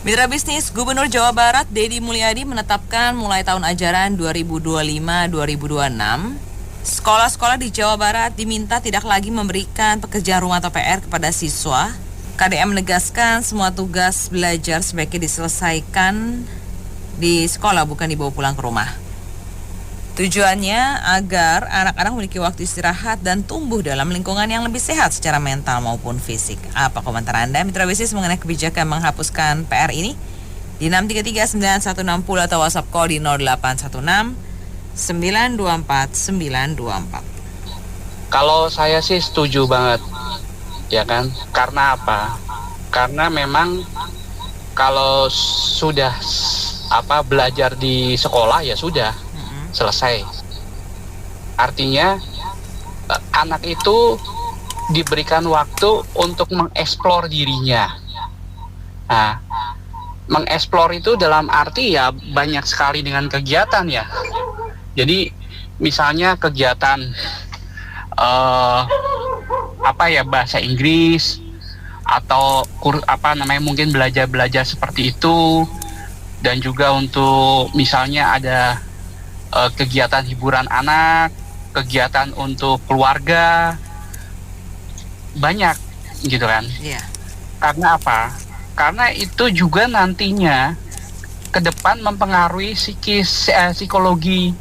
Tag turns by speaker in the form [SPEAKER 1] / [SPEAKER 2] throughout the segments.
[SPEAKER 1] Mitra bisnis, Gubernur Jawa Barat Deddy Mulyadi menetapkan mulai tahun ajaran 2025-2026, sekolah-sekolah di Jawa Barat diminta tidak lagi memberikan pekerjaan rumah atau PR kepada siswa. KDM menegaskan semua tugas belajar sebaiknya diselesaikan di sekolah, bukan dibawa pulang ke rumah. Tujuannya agar anak-anak memiliki waktu istirahat dan tumbuh dalam lingkungan yang lebih sehat secara mental maupun fisik. Apa komentar Anda, Mitra Bisnis, mengenai kebijakan menghapuskan PR ini? Di 6339160 atau WhatsApp call di 0816 924 924.
[SPEAKER 2] Kalau saya sih setuju banget, ya kan? Karena apa? Karena memang kalau sudah belajar di sekolah ya sudah selesai. Artinya anak itu diberikan waktu untuk mengeksplor dirinya. Nah, mengeksplor itu dalam arti ya banyak sekali dengan kegiatan ya. Jadi misalnya kegiatan bahasa Inggris atau mungkin belajar seperti itu, dan juga untuk misalnya ada kegiatan hiburan anak, kegiatan untuk keluarga, banyak gitu kan.
[SPEAKER 1] Iya.
[SPEAKER 2] Karena apa? Karena itu juga nantinya ke depan mempengaruhi psikologi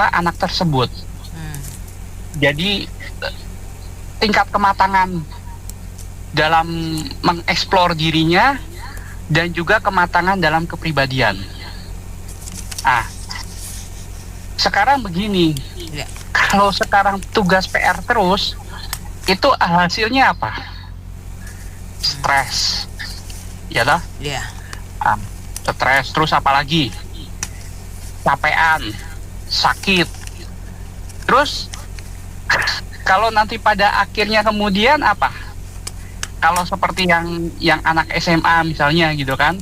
[SPEAKER 2] anak tersebut. Jadi tingkat kematangan dalam mengeksplor dirinya dan juga kematangan dalam kepribadian. Sekarang begini, kalau sekarang tugas PR terus, itu hasilnya apa? Stres, ya toh?
[SPEAKER 1] Iya.
[SPEAKER 2] Stres, terus apa lagi? Capean, sakit. Terus kalau nanti pada akhirnya kemudian apa? Kalau seperti yang anak SMA misalnya gitu kan,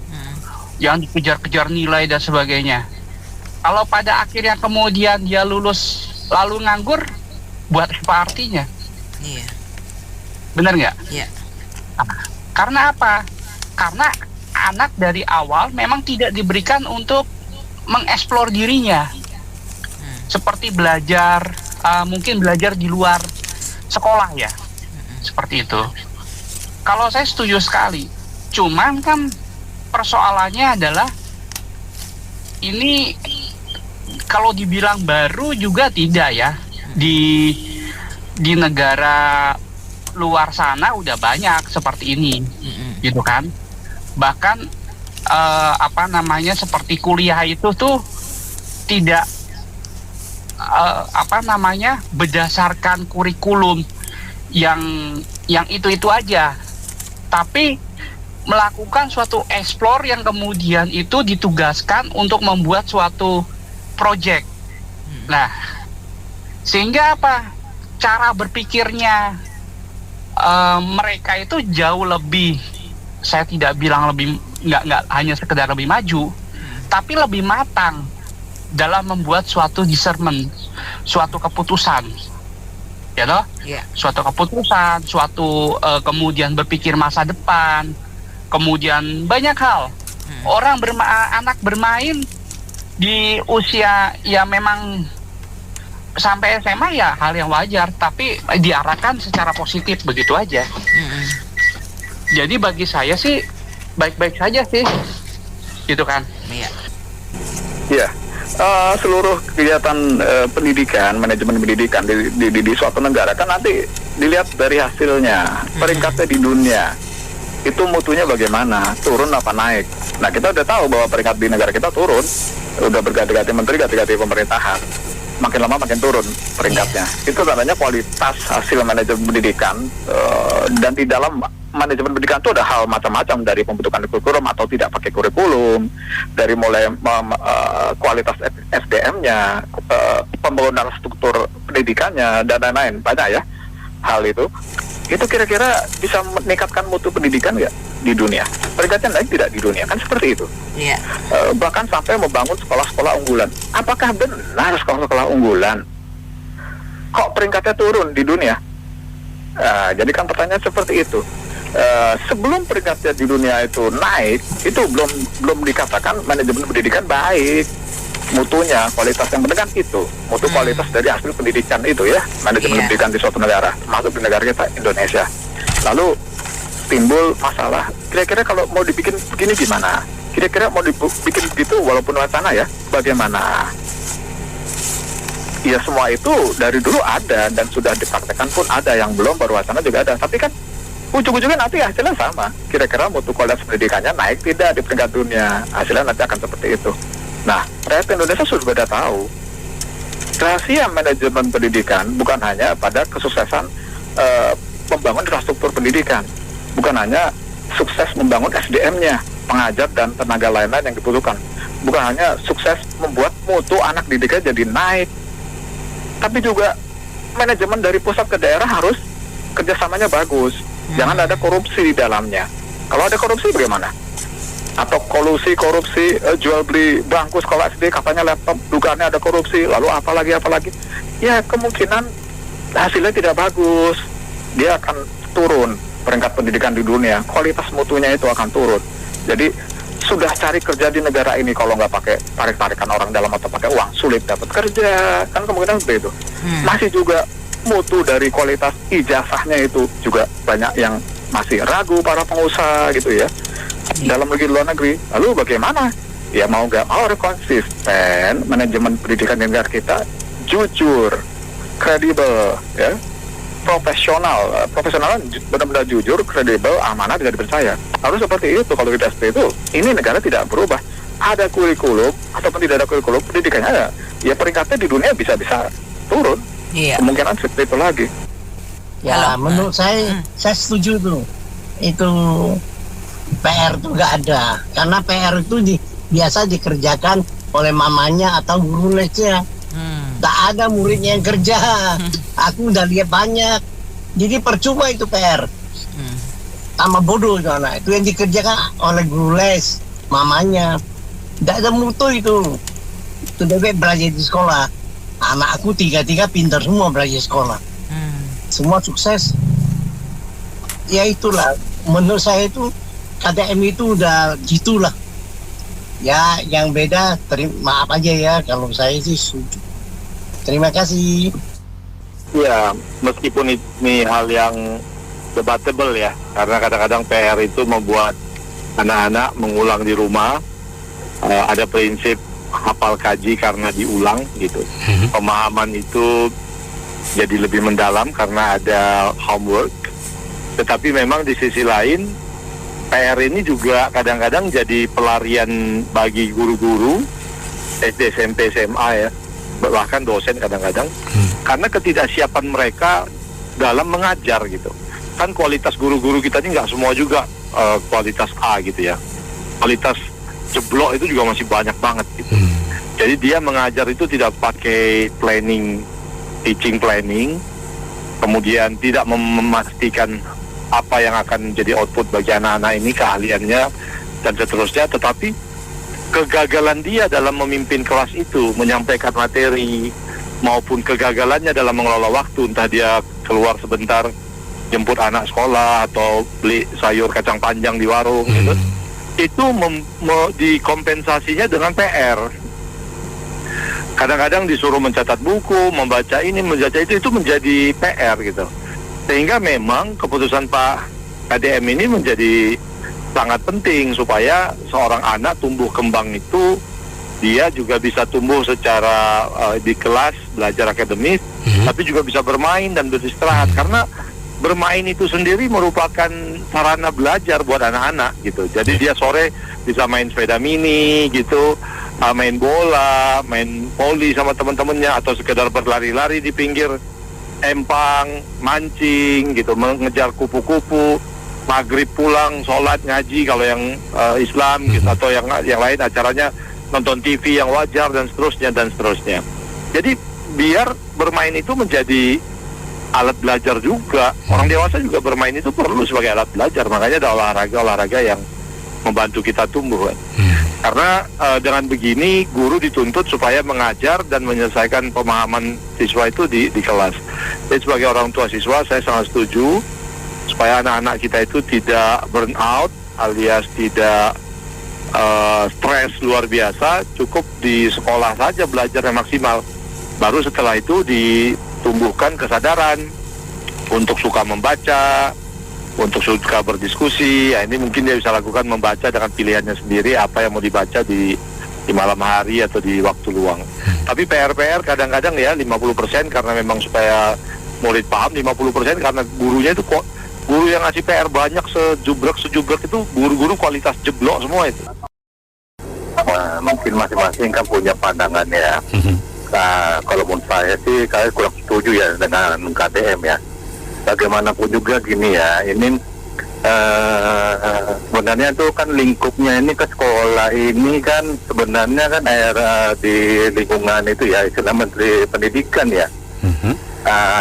[SPEAKER 2] yang dikejar-kejar nilai dan sebagainya. Kalau pada akhirnya kemudian dia lulus lalu nganggur, buat apa artinya?
[SPEAKER 1] Iya.
[SPEAKER 2] Benar nggak?
[SPEAKER 1] Iya.
[SPEAKER 2] Karena apa? Karena anak dari awal memang tidak diberikan untuk mengeksplor dirinya. Seperti belajar, mungkin belajar di luar sekolah ya. Seperti itu. Kalau saya setuju sekali. Cuman kan persoalannya adalah ini kalau dibilang baru juga tidak ya. Di negara luar sana udah banyak seperti ini, gitu kan. Bahkan seperti kuliah itu tuh tidak berdasarkan kurikulum yang itu aja, tapi melakukan suatu explore yang kemudian itu ditugaskan untuk membuat suatu project. Nah, sehingga apa? Cara berpikirnya mereka itu jauh lebih, saya tidak bilang lebih, nggak hanya sekedar lebih maju, tapi lebih matang dalam membuat suatu discernment, suatu keputusan, ya toh?
[SPEAKER 1] Yeah.
[SPEAKER 2] Suatu keputusan, suatu kemudian berpikir masa depan, kemudian banyak hal. Anak bermain di usia ya memang sampai SMA ya hal yang wajar, tapi diarahkan secara positif begitu aja. Jadi bagi saya sih baik-baik saja sih, gitu kan?
[SPEAKER 1] Iya.
[SPEAKER 3] Iya. Seluruh kegiatan pendidikan, manajemen pendidikan di suatu negara kan nanti dilihat dari hasilnya, peringkatnya di dunia. Itu mutunya bagaimana, turun apa naik. Nah, kita udah tahu bahwa peringkat di negara kita turun, udah berganti-ganti menteri, ganti-ganti pemerintahan, makin lama makin turun peringkatnya. Itu tandanya kualitas hasil manajemen pendidikan, dan di dalam manajemen pendidikan itu ada hal macam-macam, dari pembentukan kurikulum atau tidak pakai kurikulum, dari mulai kualitas SDM-nya, pembangunan struktur pendidikannya, dan lain-lain, banyak ya hal itu. Itu kira-kira bisa meningkatkan mutu pendidikan nggak di dunia? Peringkatnya naik tidak di dunia, kan seperti itu.
[SPEAKER 1] Iya.
[SPEAKER 3] Bahkan sampai membangun sekolah-sekolah unggulan. Apakah benar sekolah-sekolah unggulan? Kok peringkatnya turun di dunia? Jadi kan pertanyaan seperti itu. sebelum peringkatnya di dunia itu naik, itu belum dikatakan manajemen pendidikan baik, mutunya, kualitas yang penting kan itu, mutu kualitas dari hasil pendidikan itu ya, manajemen
[SPEAKER 1] Iya.
[SPEAKER 3] pendidikan di suatu negara, termasuk di negara kita Indonesia. Lalu timbul masalah, kira-kira kalau mau dibikin begini gimana? Kira-kira mau dibikin begitu walaupun wacana ya, bagaimana? Ya semua itu dari dulu ada dan sudah dipraktekkan pun ada, yang belum baru wacana juga ada. Tapi kan ujung-ujungnya nanti hasilnya sama. Kira-kira mutu kualitas pendidikannya naik tidak di peringkat dunia? Hasilnya nanti akan seperti itu. Nah, rakyat Indonesia sudah tahu. Rahasia manajemen pendidikan bukan hanya pada kesuksesan membangun infrastruktur pendidikan, bukan hanya sukses membangun SDM-nya, pengajar dan tenaga lain-lain yang dibutuhkan, bukan hanya sukses membuat mutu anak didiknya jadi naik, tapi juga manajemen dari pusat ke daerah harus kerjasamanya bagus. Jangan ada korupsi di dalamnya. Kalau ada korupsi bagaimana? Atau kolusi korupsi, jual beli bangku sekolah SD, katanya laptop, dugaannya ada korupsi, lalu apalagi? Ya kemungkinan hasilnya tidak bagus. Dia akan turun peringkat pendidikan di dunia, kualitas mutunya itu akan turun. Jadi sudah cari kerja di negara ini kalau nggak pakai tarik-tarikan orang dalam atau pakai uang, sulit dapat kerja, kan kemungkinan seperti itu. Masih juga mutu dari kualitas ijazahnya itu juga banyak yang masih ragu para pengusaha gitu ya, dalam negeri luar negeri. Lalu bagaimana? Ya mau nggak mau harus konsisten, manajemen pendidikan di negara kita jujur, kredibel, ya, profesional benar-benar jujur, kredibel, amanah, bisa dipercaya. Harus seperti itu. Kalau tidak seperti itu, ini negara tidak berubah. Ada kurikulum ataupun tidak ada kurikulum, pendidikannya ya peringkatnya di dunia bisa turun.
[SPEAKER 1] Iya.
[SPEAKER 3] Kemungkinan seperti itu lagi.
[SPEAKER 4] Ya,
[SPEAKER 1] Halo.
[SPEAKER 4] menurut saya setuju tuh. Itu PR tuh nggak ada. Karena PR itu biasa dikerjakan oleh mamanya atau guru lesnya. Tak ada muridnya yang kerja. Aku udah lihat banyak. Jadi percuma itu PR. Sama bodoh itu anak. Itu yang dikerjakan oleh guru les, mamanya. Tidak ada mutu itu. Itu dia belajar di sekolah. Anak aku tiga pintar semua belajar sekolah. Semua sukses. Ya itulah. Menurut saya itu KTM itu udah gitulah. Ya yang beda maaf aja ya kalau saya sih setuju. Terima kasih.
[SPEAKER 5] Ya, meskipun ini hal yang debatable ya, karena kadang-kadang PR itu membuat anak-anak mengulang di rumah. Ada prinsip hafal kaji karena diulang gitu. Pemahaman itu jadi lebih mendalam karena ada homework. Tetapi memang di sisi lain PR ini juga kadang-kadang jadi pelarian bagi guru-guru SD, SMP, SMA ya, bahkan dosen kadang-kadang, karena ketidaksiapan mereka dalam mengajar gitu. Kan kualitas guru-guru kita ini nggak semua juga kualitas A gitu ya. Kualitas jeblok itu juga masih banyak banget gitu. Jadi dia mengajar itu tidak pakai teaching planning, kemudian tidak memastikan apa yang akan jadi output bagi anak-anak ini, keahliannya dan seterusnya, tetapi kegagalan dia dalam memimpin kelas itu, menyampaikan materi, maupun kegagalannya dalam mengelola waktu, entah dia keluar sebentar jemput anak sekolah atau beli sayur kacang panjang di warung gitu, itu dikompensasinya dengan PR. Kadang-kadang disuruh mencatat buku, membaca ini, membaca itu menjadi PR gitu. Sehingga memang keputusan Pak KDM ini menjadi sangat penting supaya seorang anak tumbuh kembang itu dia juga bisa tumbuh secara di kelas belajar akademis, tapi juga bisa bermain dan beristirahat, karena bermain itu sendiri merupakan sarana belajar buat anak-anak gitu. Jadi dia sore bisa main sepeda mini gitu, main bola, main voli sama teman-temannya, atau sekedar berlari-lari di pinggir empang, mancing gitu, mengejar kupu-kupu. Maghrib pulang, sholat, ngaji kalau yang Islam gitu, atau yang lain acaranya nonton TV yang wajar dan seterusnya. Jadi biar bermain itu menjadi alat belajar juga. Orang dewasa juga bermain itu perlu sebagai alat belajar. Makanya ada olahraga yang membantu kita tumbuh kan. Karena dengan begini guru dituntut supaya mengajar dan menyelesaikan pemahaman siswa itu di kelas. Jadi sebagai orang tua siswa saya sangat setuju supaya anak-anak kita itu tidak burn out alias tidak stres luar biasa. Cukup di sekolah saja belajar yang maksimal, baru setelah itu ditumbuhkan kesadaran untuk suka membaca, untuk suka berdiskusi. Ya, ini mungkin dia bisa lakukan membaca dengan pilihannya sendiri apa yang mau dibaca di malam hari atau di waktu luang. Tapi PR kadang-kadang ya 50% karena memang supaya murid paham, 50% karena gurunya itu kok, guru yang ngasih PR banyak sejubrek itu guru-guru kualitas jeblok semua itu. Mungkin masing-masing kan punya pandangan ya. Nah, kalau menurut saya sih, saya kurang setuju ya dengan KTM ya. Bagaimanapun juga gini ya, ini sebenarnya itu kan lingkupnya ini ke sekolah ini kan sebenarnya kan era di lingkungan itu ya, istilah Menteri Pendidikan ya.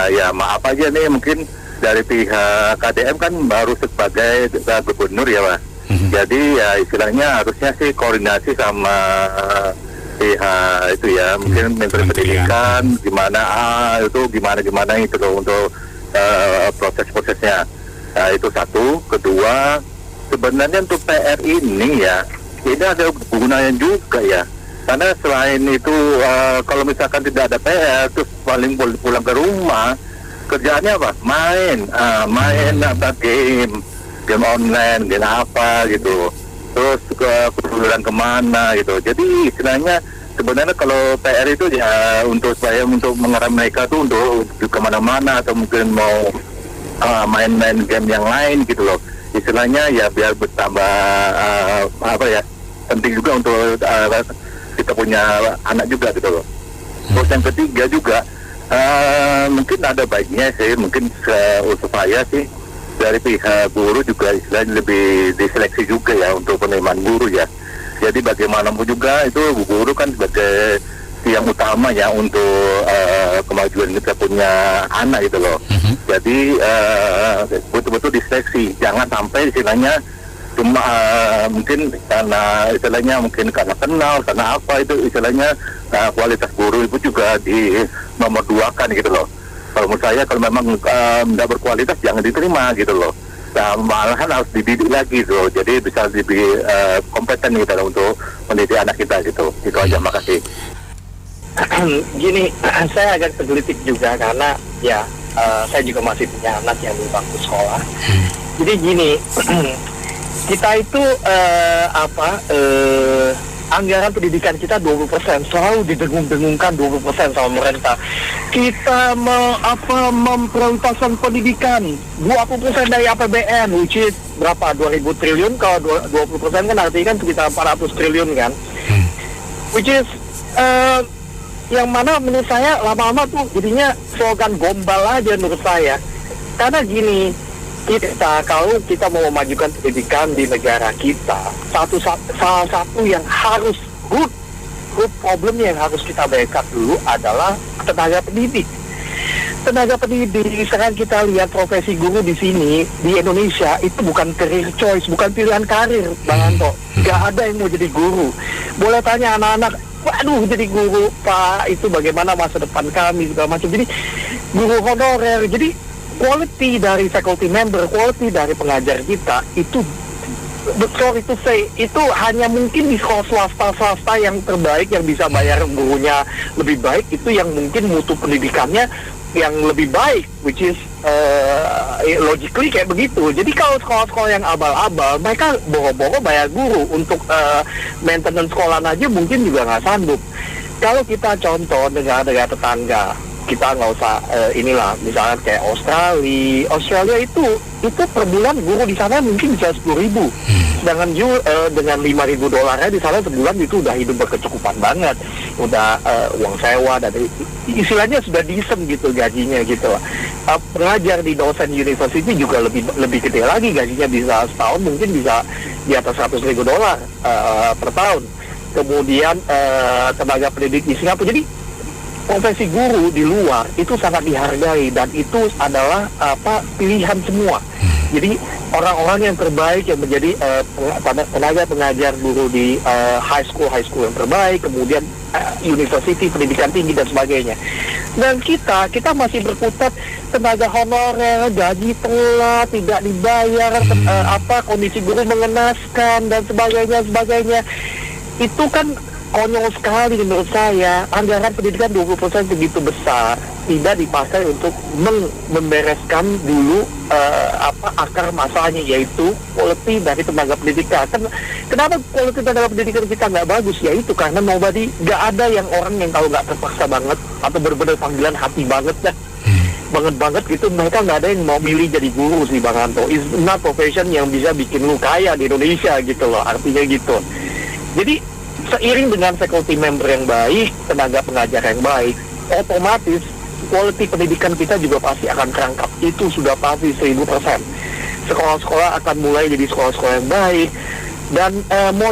[SPEAKER 5] Ya maaf aja nih, mungkin dari pihak KDM kan baru sebagai gubernur ya Pak. Jadi ya istilahnya harusnya sih koordinasi sama pihak itu ya, mungkin Menteri Pendidikan gimana gimana itu loh untuk proses-prosesnya. Nah, itu satu. Kedua, sebenarnya untuk PR ini ya, ini ada gunanya juga ya. Karena selain itu, kalau misalkan tidak ada PR, terus paling pulang ke rumah, kerjaannya apa? Main apa game online, game apa gitu. Terus kebetulan kemana gitu. Jadi istilahnya sebenarnya kalau PR itu ya untuk mengarah mereka tuh untuk kemana-mana atau mungkin mau main-main game yang lain gitu loh. Istilahnya ya biar bertambah penting juga untuk kita punya anak juga gitu loh. Terus yang ketiga juga mungkin ada baiknya sih, mungkin supaya sih dari pihak guru juga istilahnya lebih diseleksi juga ya untuk penerimaan guru ya. Jadi bagaimanapun juga itu guru kan sebagai yang utama ya untuk kemajuan kita punya anak gitu loh. Jadi betul-betul diseleksi, jangan sampai istilahnya cuma mungkin karena istilahnya mungkin karena kenal, karena apa itu istilahnya kualitas guru itu juga di nomor 2-kan gitu loh. Kalau menurut saya kalau memang tidak berkualitas jangan diterima gitu loh. Nah, malahan harus dididik lagi gitu loh. Jadi bisa lebih kompeten gitu loh untuk mendidik anak kita gitu. Itu aja, makasih.
[SPEAKER 6] Gini, saya agak tergelitik juga karena ya saya juga masih punya anak yang di bangku sekolah. Jadi gini, kita itu anggaran pendidikan kita 20%, selalu didengung-dengungkan 20% sama pemerintah. Kita memprioritaskan pendidikan 20% dari APBN, which is berapa? 2.000 triliun. Kalau 20% kan artinya kan sekitar 400 triliun kan. Which is yang mana menurut saya lama-lama tuh jadinya slogan gombal aja menurut saya. Karena gini, kalau kita mau memajukan pendidikan di negara kita, salah satu yang harus good problem yang harus kita backup dulu adalah tenaga pendidik. Tenaga pendidik, sekarang kita lihat profesi guru di sini, di Indonesia, itu bukan career choice, bukan pilihan karir, Bang Anto. Gak ada yang mau jadi guru. Boleh tanya anak-anak, waduh jadi guru, Pak, itu bagaimana masa depan kami, segala macam. Jadi guru honorer, jadi quality dari faculty member, quality dari pengajar kita itu, sorry to say, itu hanya mungkin di sekolah swasta yang terbaik yang bisa bayar gurunya lebih baik, itu yang mungkin mutu pendidikannya yang lebih baik, which is logically kayak begitu. Jadi kalau sekolah-sekolah yang abal-abal, mereka boro-boro bayar guru untuk maintenance sekolah aja mungkin juga nggak sanggup. Kalau kita contoh negara-negara tetangga, kita nggak usah inilah, misalnya kayak Australia itu per bulan guru di sana mungkin bisa 10.000. Sedangkan dengan $5.000 di sana sebulan itu udah hidup berkecukupan banget, udah uang sewa dan istilahnya sudah decent gitu gajinya gitu lah. Pengajar di dosen university juga lebih gede lagi gajinya, bisa setahun mungkin bisa di atas $100.000 per tahun. Kemudian tenaga pendidik di Singapura, jadi profesi guru di luar itu sangat dihargai dan itu adalah pilihan semua. Jadi orang-orang yang terbaik yang menjadi tenaga pengajar guru di high school yang terbaik, kemudian university, pendidikan tinggi dan sebagainya. Dan kita masih berkutat tenaga honorer, gaji telat, tidak dibayar, kondisi guru mengenaskan dan sebagainya. Itu kan konyol sekali menurut saya. Anggaran pendidikan 20% begitu besar tidak dipakai untuk membereskan dulu akar masalahnya, yaitu quality dari tenaga pendidikan. Kenapa quality tenaga pendidikan kita nggak bagus? Yaitu karena nggak ada yang orang yang kalau nggak terpaksa banget atau benar-benar panggilan hati banget banget gitu, mereka nggak ada yang mau milih jadi guru sih Bang Anto. It's not profession yang bisa bikin lu kaya di Indonesia gitu loh, artinya gitu. Jadi seiring dengan faculty member yang baik, tenaga pengajar yang baik, otomatis quality pendidikan kita juga pasti akan terangkat. Itu sudah pasti 1000%. Sekolah-sekolah akan mulai jadi sekolah-sekolah yang baik. Dan mau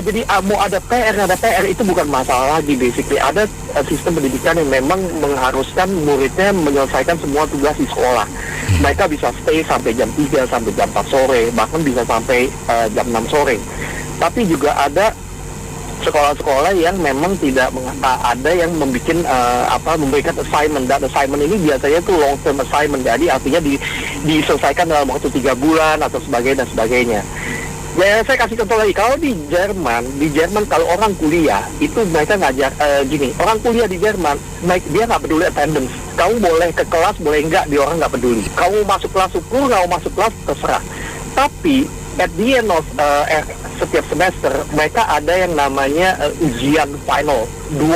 [SPEAKER 6] ada PR itu bukan masalah lagi. Basically ada sistem pendidikan yang memang mengharuskan muridnya menyelesaikan semua tugas di sekolah. Mereka bisa stay sampai jam 3, sampai jam 4 sore, bahkan bisa sampai jam 6 sore. Tapi juga ada sekolah-sekolah yang memang tidak ada yang memberikan assignment. Dan assignment ini biasanya tuh long term assignment, jadi artinya diselesaikan dalam waktu 3 bulan atau sebagainya. Ya, saya kasih contoh lagi. Kalau di Jerman kalau orang kuliah itu mereka ngajar gini. Orang kuliah di Jerman, dia nggak peduli attendance. Kamu boleh ke kelas, boleh enggak, dia orang nggak peduli. Kamu masuk kelas syukur, nggak masuk kelas terserah. Tapi at the end of setiap semester mereka ada yang namanya ujian final, 2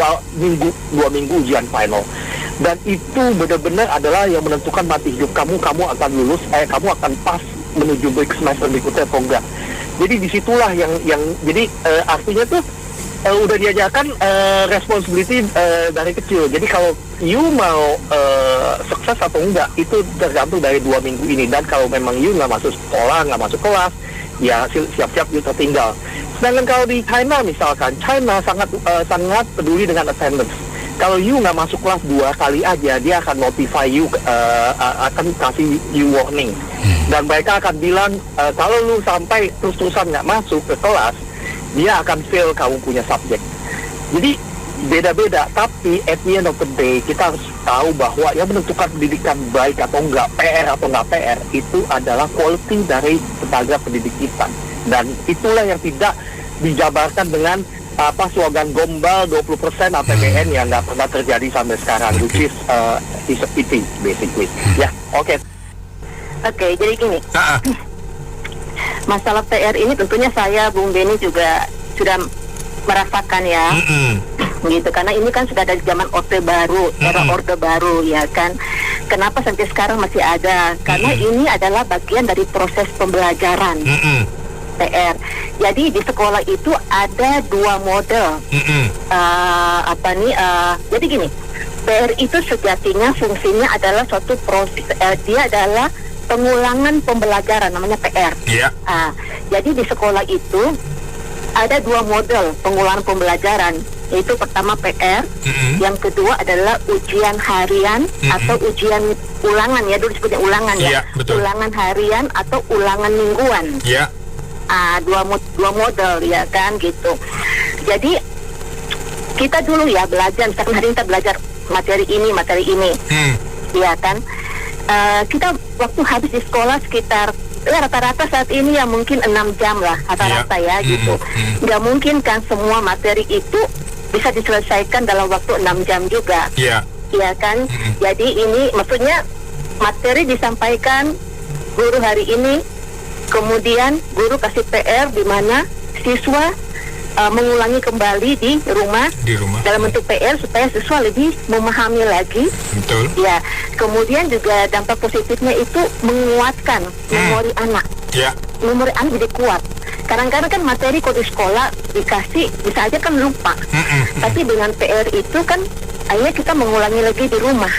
[SPEAKER 6] minggu ujian final. Dan itu benar-benar adalah yang menentukan mati hidup kamu akan lulus, kamu akan pas menuju semester berikutnya atau enggak. Jadi disitulah yang jadi artinya tuh udah diajarkan responsibility dari kecil. Jadi kalau you mau sukses atau enggak itu tergantung dari 2 minggu ini. Dan kalau memang you nggak masuk sekolah, nggak masuk kelas, ya siap-siap you tertinggal. Sedangkan kalau di China misalkan, China sangat peduli dengan attendance. Kalau you nggak masuk kelas 2 kali aja, dia akan notify you, akan kasih you warning. Dan mereka akan bilang, kalau lu sampai terus-terusan nggak masuk ke kelas, dia akan fail kamu punya subjek. Jadi beda-beda, tapi at the end of the day, kita harus tahu bahwa yang menentukan pendidikan baik atau enggak, PR atau enggak PR, itu adalah quality dari tenaga pendidik kita. Dan itulah yang tidak dijabarkan dengan slogan gombal 20% APBN yang nggak pernah terjadi sampai sekarang, which is a pity basically. Ya, oke.
[SPEAKER 7] Oke, jadi gini. Masalah PR ini tentunya saya, Bung Beni juga sudah merasakan ya. Gitu, karena ini kan sudah dari zaman Orde Baru, era Orde Baru ya kan. Kenapa sampai sekarang masih ada? Karena ini adalah bagian dari proses pembelajaran. PR. Jadi di sekolah itu ada 2 model. Jadi gini, PR itu sejatinya fungsinya adalah suatu proses. Dia adalah pengulangan pembelajaran, namanya PR. Jadi di sekolah itu ada 2 model pengulangan pembelajaran. Itu pertama PR, yang kedua adalah ujian harian atau ujian ulangan ya, dulu disebutnya ulangan ya. Ulangan harian atau ulangan mingguan. Dua model ya kan gitu. Jadi kita dulu ya belajar, misalkan hari ini kita belajar materi ini, ya kan. Kita waktu habis di sekolah sekitar rata-rata saat ini ya mungkin 6 jam lah rata-rata ya gitu. Nggak mungkin kan semua materi itu bisa diselesaikan dalam waktu 6 jam juga. Ya kan. Jadi ini maksudnya materi disampaikan guru hari ini, kemudian guru kasih PR di mana siswa mengulangi kembali di rumah dalam bentuk PR supaya siswa lebih memahami lagi.
[SPEAKER 8] Betul.
[SPEAKER 7] Ya, kemudian juga dampak positifnya itu menguatkan memori anak. Memori anak jadi kuat. Kadang-kadang kan materi kalau di sekolah dikasih bisa aja kan lupa. Tapi dengan PR itu kan akhirnya kita mengulangi lagi di rumah.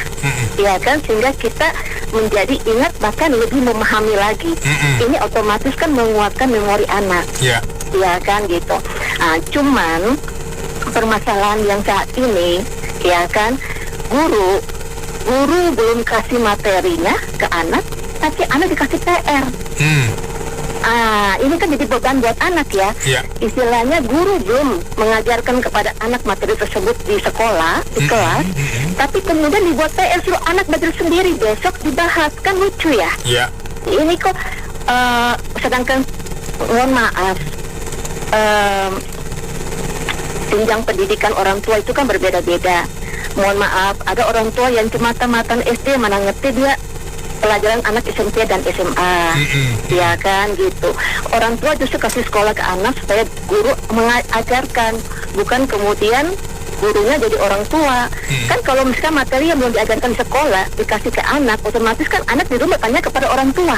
[SPEAKER 7] Ya kan, sehingga kita menjadi ingat bahkan lebih memahami lagi. Ini otomatis kan menguatkan memori anak. Ya kan gitu. Cuman permasalahan yang saat ini ya kan, guru belum kasih materinya ke anak, tapi anak dikasih PR. Ini kan jadi beban buat anak ya. Istilahnya guru belum mengajarkan kepada anak materi tersebut di sekolah, di kelas, tapi kemudian dibuat PR suruh anak belajar sendiri, besok dibahas, kan lucu ya. Ini kok sedangkan mohon maaf, jenjang pendidikan orang tua itu kan berbeda-beda. Mohon maaf, ada orang tua yang cuma tamatan SD, mana ngerti dia pelajaran anak SMP dan SMA, ya kan gitu. Orang tua justru kasih sekolah ke anak supaya guru mengajarkan, bukan kemudian gurunya jadi orang tua. Kan kalau misalkan materi yang belum diajarkan di sekolah dikasih ke anak, otomatis kan anak di rumah tanya kepada orang tua.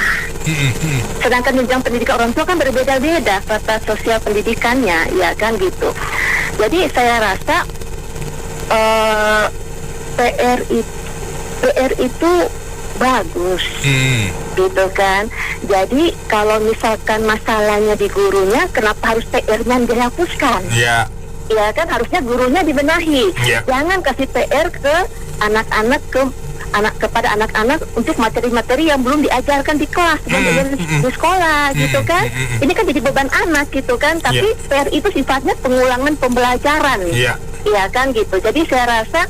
[SPEAKER 7] Sedangkan jenjang pendidikan orang tua kan berbeda-beda tata sosial pendidikannya, ya kan gitu. Jadi saya rasa PR itu bagus, gitu kan. Jadi kalau misalkan masalahnya di gurunya, kenapa harus PR-nya dihapuskan? Ya kan harusnya gurunya dibenahi. Jangan kasih PR ke anak-anak kepada anak-anak untuk materi-materi yang belum diajarkan di kelas, di sekolah, gitu kan. Ini kan jadi beban anak, gitu kan. Tapi PR itu sifatnya pengulangan pembelajaran, ya kan gitu. Jadi saya rasa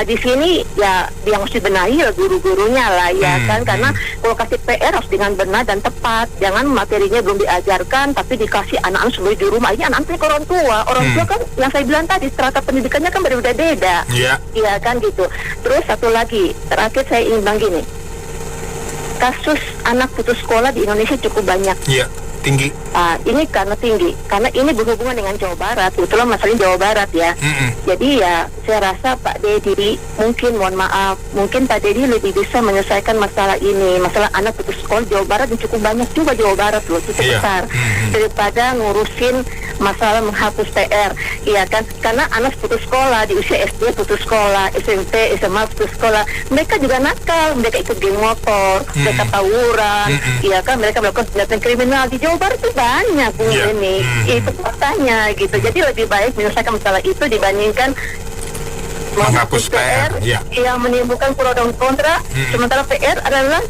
[SPEAKER 7] di sini ya yang harus dibenahi ya guru-gurunya lah, ya kan, karena kalau kasih PR harus dengan benar dan tepat. Jangan materinya belum diajarkan tapi dikasih anak-anak sendiri di rumah. Ini anak-anak ke orang tua kan yang saya bilang tadi strata pendidikannya kan berbeda-beda, ya kan gitu. Terus satu lagi terakhir saya ingin bilang gini, kasus anak putus sekolah di Indonesia cukup banyak.
[SPEAKER 8] Tinggi.
[SPEAKER 7] Ini karena tinggi, karena ini berhubungan dengan Jawa Barat, kebetulan masalahnya Jawa Barat ya. Jadi ya saya rasa Pak Dedi mohon maaf, mungkin Pak Dedi lebih bisa menyelesaikan masalah ini, masalah anak putus sekolah Jawa Barat yang cukup banyak juga Jawa Barat loh, cukup besar, daripada ngurusin masalah menghapus PR, iya kan? Karena anak putus sekolah di usia SD putus sekolah, SMP, SMA putus sekolah, mereka juga nakal, mereka ikut geng motor, mereka tawuran, iya kan? Mereka melakukan tindakan kriminal di Jawa Barat itu banyak ini, itu faktanya gitu. Jadi lebih baik menyelesaikan masalah itu dibandingkan
[SPEAKER 8] menghapus PR
[SPEAKER 7] yang menimbulkan pro dan kontra. Sementara PR adalah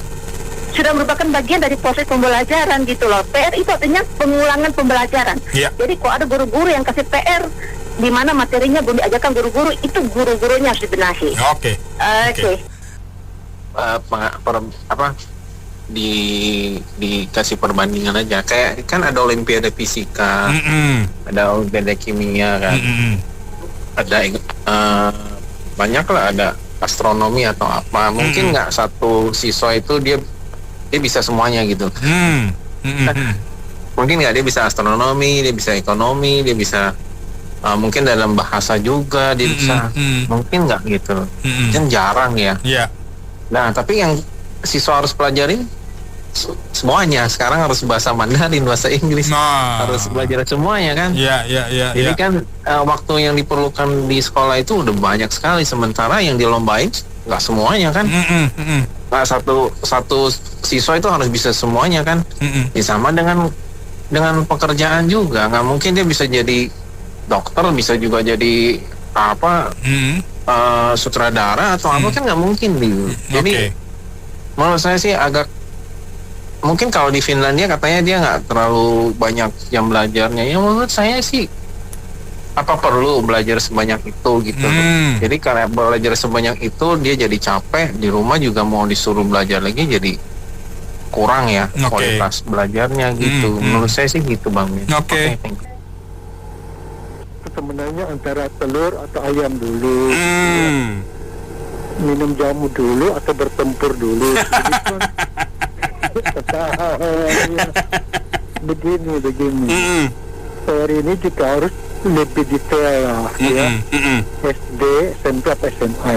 [SPEAKER 7] sudah merupakan bagian dari proses pembelajaran gitu loh. PR itu artinya pengulangan pembelajaran. Jadi kalau ada guru-guru yang kasih PR di mana materinya belum diajarkan guru-guru, itu guru-gurunya harus dibenahi. Oke.
[SPEAKER 9] Dikasih perbandingan aja, kayak kan ada olimpiade fisika, ada olimpiade kimia kan, ada banyak lah, ada astronomi atau apa. Mungkin nggak satu siswa itu dia bisa semuanya gitu. Mungkin nggak dia bisa astronomi, dia bisa ekonomi, dia bisa mungkin dalam bahasa juga dia bisa, mungkin nggak gitu, kan jarang ya. Nah tapi yang siswa harus pelajarin semuanya. Sekarang harus bahasa Mandarin, bahasa Inggris, harus belajar semuanya kan. Jadi kan waktu yang diperlukan di sekolah itu udah banyak sekali, sementara yang dilombain nggak semuanya kan. Nah, satu siswa itu harus bisa semuanya kan. Sama dengan pekerjaan juga, nggak mungkin dia bisa jadi dokter, bisa juga jadi apa sutradara atau apa, kan nggak mungkin gitu. Jadi menurut saya sih agak, mungkin kalau di Finlandia katanya dia nggak terlalu banyak jam belajarnya. Ya menurut saya sih apa perlu belajar sebanyak itu gitu. Jadi karena belajar sebanyak itu dia jadi capek, di rumah juga mau disuruh belajar lagi jadi kurang ya kualitas belajarnya gitu. Menurut saya sih gitu Bang.
[SPEAKER 6] Sebenarnya antara telur atau ayam dulu, minum jamu dulu atau bertempur dulu. Begini. PR ini juga harus lebih detail ya. SD, SMP, SMA.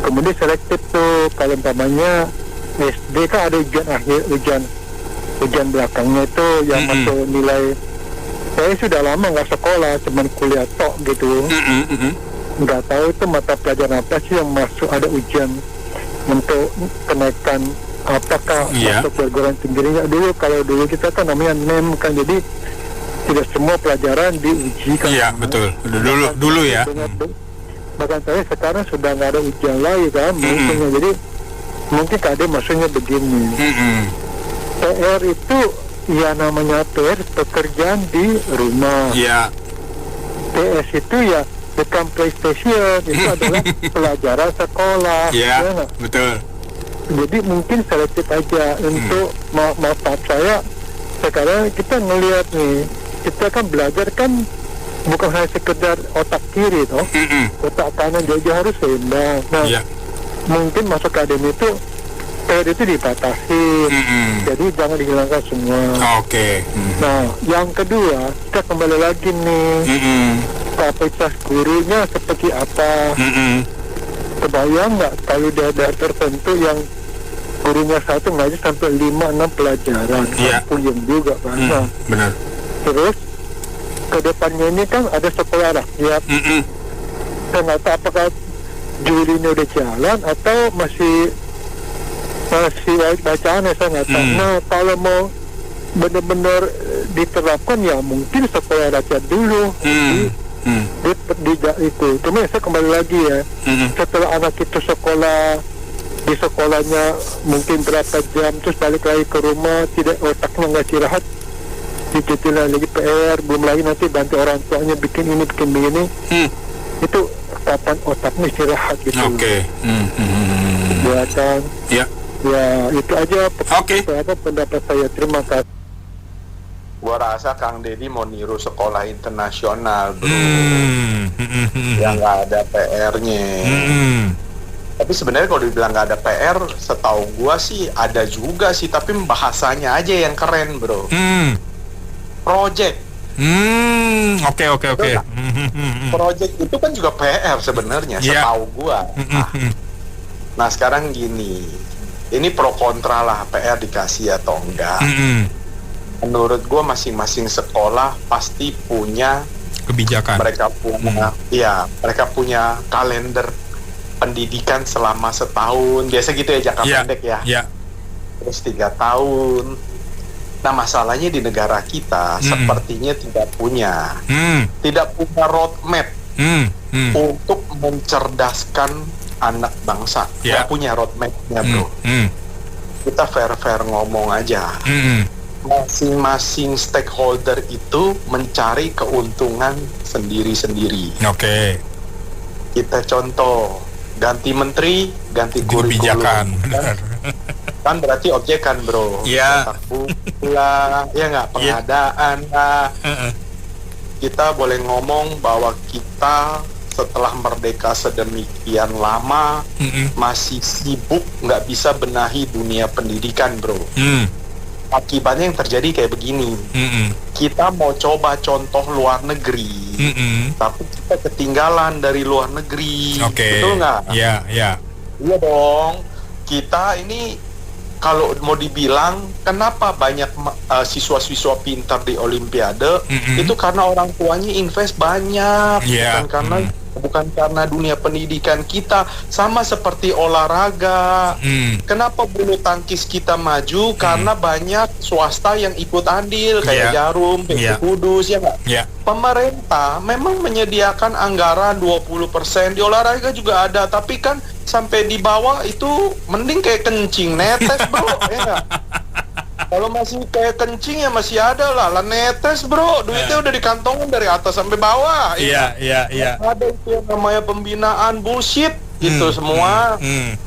[SPEAKER 6] Kemudian selektif tuh, kalau umpamanya SD kan ada ujian akhir, ujian belakangnya itu yang masuk nilai. Saya sudah lama nggak sekolah, cuman kuliah tok gitu. Nggak tahu itu mata pelajaran apa sih yang masuk ada ujian untuk kenaikan, apakah masuk perguruan tingginya dulu. Kalau dulu kita kan namanya NEM kan, jadi tidak semua pelajaran diuji kan.
[SPEAKER 8] Betul. Dulu ya.
[SPEAKER 6] Bahkan saya sekarang sudah nggak ada ujian lagi kan, jadi mungkin tadi maksudnya begini. PR itu ya namanya PR pekerjaan di rumah.
[SPEAKER 8] Iya.
[SPEAKER 6] PS itu ya bukan PlayStation, itu adalah pelajaran sekolah.
[SPEAKER 8] Iya,
[SPEAKER 6] ya nggak?
[SPEAKER 8] betul.
[SPEAKER 6] Jadi mungkin selektif aja untuk maaf saya. Sekarang kita ngelihat nih, kita kan belajar kan bukan hanya sekedar otak kiri toh, otak kanan juga harus seimbang. Nah, mungkin masuk akademi itu PR itu dibatasi, jadi jangan dihilangkan semua.
[SPEAKER 8] Oke.
[SPEAKER 6] Nah, yang kedua kita kembali lagi nih, kapasitas gurunya seperti apa? Kebayang nggak kalau daerah tertentu yang gurunya satu ngaji sampai 5-6 pelajaran, puyeng juga kan? Nah,
[SPEAKER 8] benar.
[SPEAKER 6] Terus kedepannya ini kan ada sekolah rakyat. Saya nggak tahu apakah jurinya udah jalan atau masih bacaan, saya nggak tahu. Nah, kalau mau benar-benar diterapkan ya mungkin sekolah rakyat dulu. Itu. Cuma saya kembali lagi ya. Setelah anak itu sekolah, di sekolahnya mungkin berapa jam, terus balik lagi ke rumah, tidak, otaknya nggak istirahat, dicicil lagi PR, belum lagi nanti bantu orang tuanya bikin ini bikin begini. Itu kapan otaknya istirahat gitu.
[SPEAKER 8] Oke.
[SPEAKER 6] Buatan.
[SPEAKER 8] Ya.
[SPEAKER 6] Ya itu aja. Pendapat saya. Terima kasih.
[SPEAKER 5] Gua rasa Kang Deddy mau niru sekolah internasional, bro. Yang nggak ada PR-nya. Tapi sebenarnya kalau dibilang nggak ada PR, setahu gua sih ada juga sih, tapi bahasanya aja yang keren, bro. Project.
[SPEAKER 8] Oke.
[SPEAKER 5] Project itu kan juga PR sebenarnya, setahu gua. Nah sekarang gini, ini pro kontra lah, PR dikasih atau enggak. Menurut gua masing-masing sekolah pasti punya
[SPEAKER 8] kebijakan.
[SPEAKER 5] Mereka punya kalender pendidikan selama setahun, biasa gitu ya, jangka pendek ya. Terus 3 tahun. Nah masalahnya di negara kita sepertinya tidak punya roadmap untuk mencerdaskan anak bangsa. Nggak punya roadmapnya, bro. Kita fair ngomong aja. Masing-masing stakeholder itu mencari keuntungan sendiri-sendiri.
[SPEAKER 8] Oke.
[SPEAKER 5] Kita contoh, ganti menteri, ganti kurikulum. Kan berarti objekan, bro.
[SPEAKER 8] Iya.
[SPEAKER 5] Pula, ya nggak, pengadaan lah. Kita boleh ngomong bahwa kita setelah merdeka sedemikian lama masih sibuk nggak bisa benahi dunia pendidikan, bro. Akibatnya yang terjadi kayak begini. Kita mau coba contoh luar negeri, tapi kita ketinggalan dari luar negeri. Betul nggak? Iya dong. Kita ini kalau mau dibilang kenapa banyak siswa-siswa pintar di Olimpiade, itu karena orang tuanya invest banyak, bukan karena dunia pendidikan kita. Sama seperti olahraga. Kenapa bulu tangkis kita maju? Karena banyak swasta yang ikut andil, kayak Jarum, kayak Kudus, ya nggak? Pemerintah memang menyediakan anggaran 20%, di olahraga juga ada, tapi kan sampai di bawah itu mending kayak kencing netes, bro. Ya nggak? Kalau masih kayak kencing ya masih ada lah netes, bro. Duitnya udah dikantongin dari atas sampai bawah.
[SPEAKER 8] Iya.
[SPEAKER 5] Ada itu yang namanya pembinaan bullshit itu semua.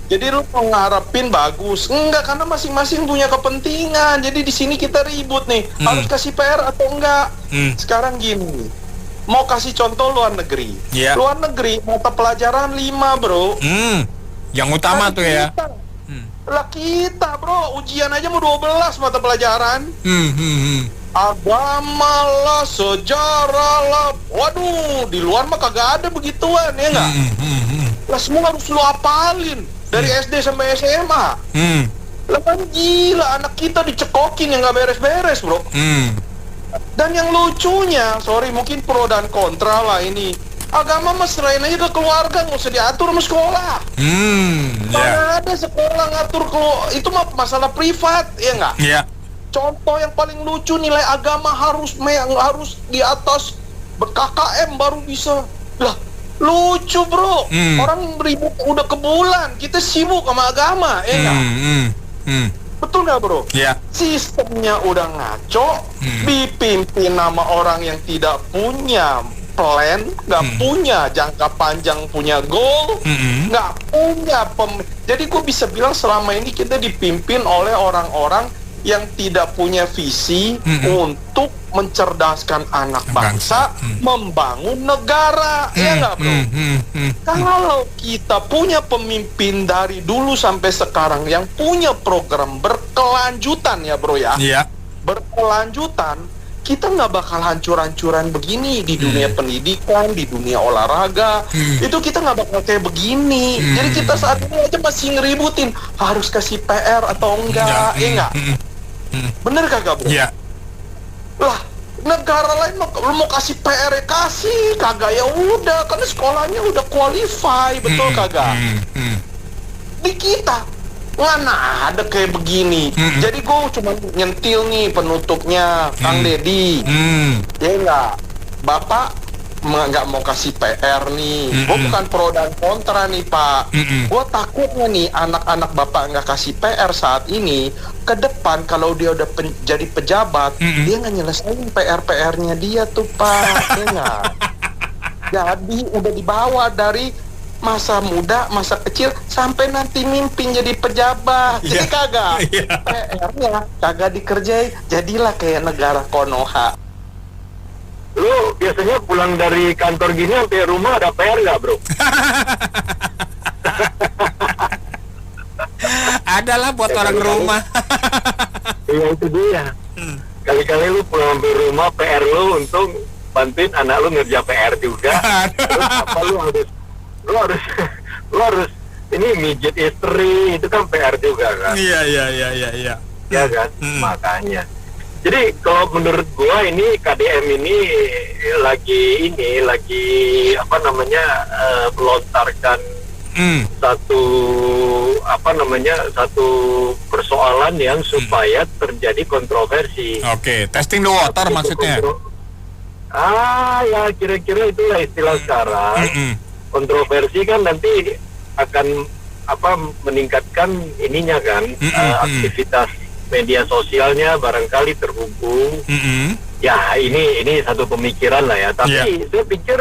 [SPEAKER 5] Jadi lu mau ngarepin bagus? Enggak, karena masing-masing punya kepentingan. Jadi di sini kita ribut nih, harus kasih PR atau enggak. Sekarang gini, mau kasih contoh luar negeri. Luar negeri mata pelajaran 5, bro.
[SPEAKER 8] Yang utama tuh ya.
[SPEAKER 5] Lah kita, bro, ujian aja mau 12 mata pelajaran. Agama lah, sejarah lah. Waduh, di luar mah kagak ada begituan, ya nggak? Lah semua harus lu apalin dari SD sampai SMA. Lah kan gila, anak kita dicekokin yang nggak beres-beres, bro. Dan yang lucunya, sorry mungkin pro dan kontra lah ini, agama mah serahin aja ke keluarga, nggak usah diatur sama sekolah. Mana ada sekolah ngatur itu mah masalah privat, ya nggak? Contoh yang paling lucu, nilai agama harus di atas KKM baru bisa. Lah lucu, bro. Orang ribut udah ke bulan, kita sibuk sama agama, ya nggak?
[SPEAKER 10] Betul nggak bro?
[SPEAKER 8] Iya.
[SPEAKER 10] Sistemnya udah ngaco, dipimpin nama orang yang tidak punya plan, nggak punya jangka panjang, punya goal, nggak punya Jadi gue bisa bilang selama ini kita dipimpin oleh orang-orang yang tidak punya visi untuk mencerdaskan anak bangsa, membangun negara, ya nggak bro? Kalau kita punya pemimpin dari dulu sampai sekarang yang punya program berkelanjutan ya bro ya, berkelanjutan, kita nggak bakal hancur-hancuran begini di dunia pendidikan, di dunia olahraga, itu kita nggak bakal kayak begini. Jadi kita saat ini aja masih ngeributin harus kasih PR atau enggak, ya enggak? Bener kagak bro?
[SPEAKER 8] Iya.
[SPEAKER 10] Lah, negara lain lu mau kasih PR ya kasih, kagak ya udah, karena sekolahnya udah qualify, betul kagak? Di kita mana ada kayak begini. Jadi gue cuma nyentil nih penutupnya, Kang Deddy. Ya enggak, Bapak nggak mau kasih PR nih. Gue bukan pro dan kontra nih Pak. Gue takutnya nih anak-anak Bapak nggak kasih PR saat ini, ke depan kalau dia udah jadi pejabat, dia nggak nyelesain PR-PR-nya dia tuh Pak. Ya nggak? Jadi udah dibawa dari masa muda, masa kecil, sampai nanti mimpi jadi pejabat. Jadi kagak PR-nya kagak dikerjain, jadilah kayak negara Konoha.
[SPEAKER 6] Lu biasanya pulang dari kantor gini sampai rumah ada PR nggak bro?
[SPEAKER 8] Adalah buat orang rumah.
[SPEAKER 6] Iya itu dia. Kali-kali lu pulang sampai rumah, PR lu untuk bantuin anak lu ngerja PR juga. Terus apa lu harus ini mijit istri, itu kan PR juga kan?
[SPEAKER 8] Iya.
[SPEAKER 6] Ya kan? Makanya. Jadi kalau menurut gua ini KDM ini lagi melontarkan satu persoalan yang supaya terjadi kontroversi.
[SPEAKER 8] Oke, testing the water maksudnya.
[SPEAKER 6] Ya kira-kira itulah istilah sekarang. Kontroversi kan nanti akan meningkatkan ininya kan, aktivitas media sosialnya barangkali terhubung. Ya ini satu pemikiran lah ya. Tapi saya pikir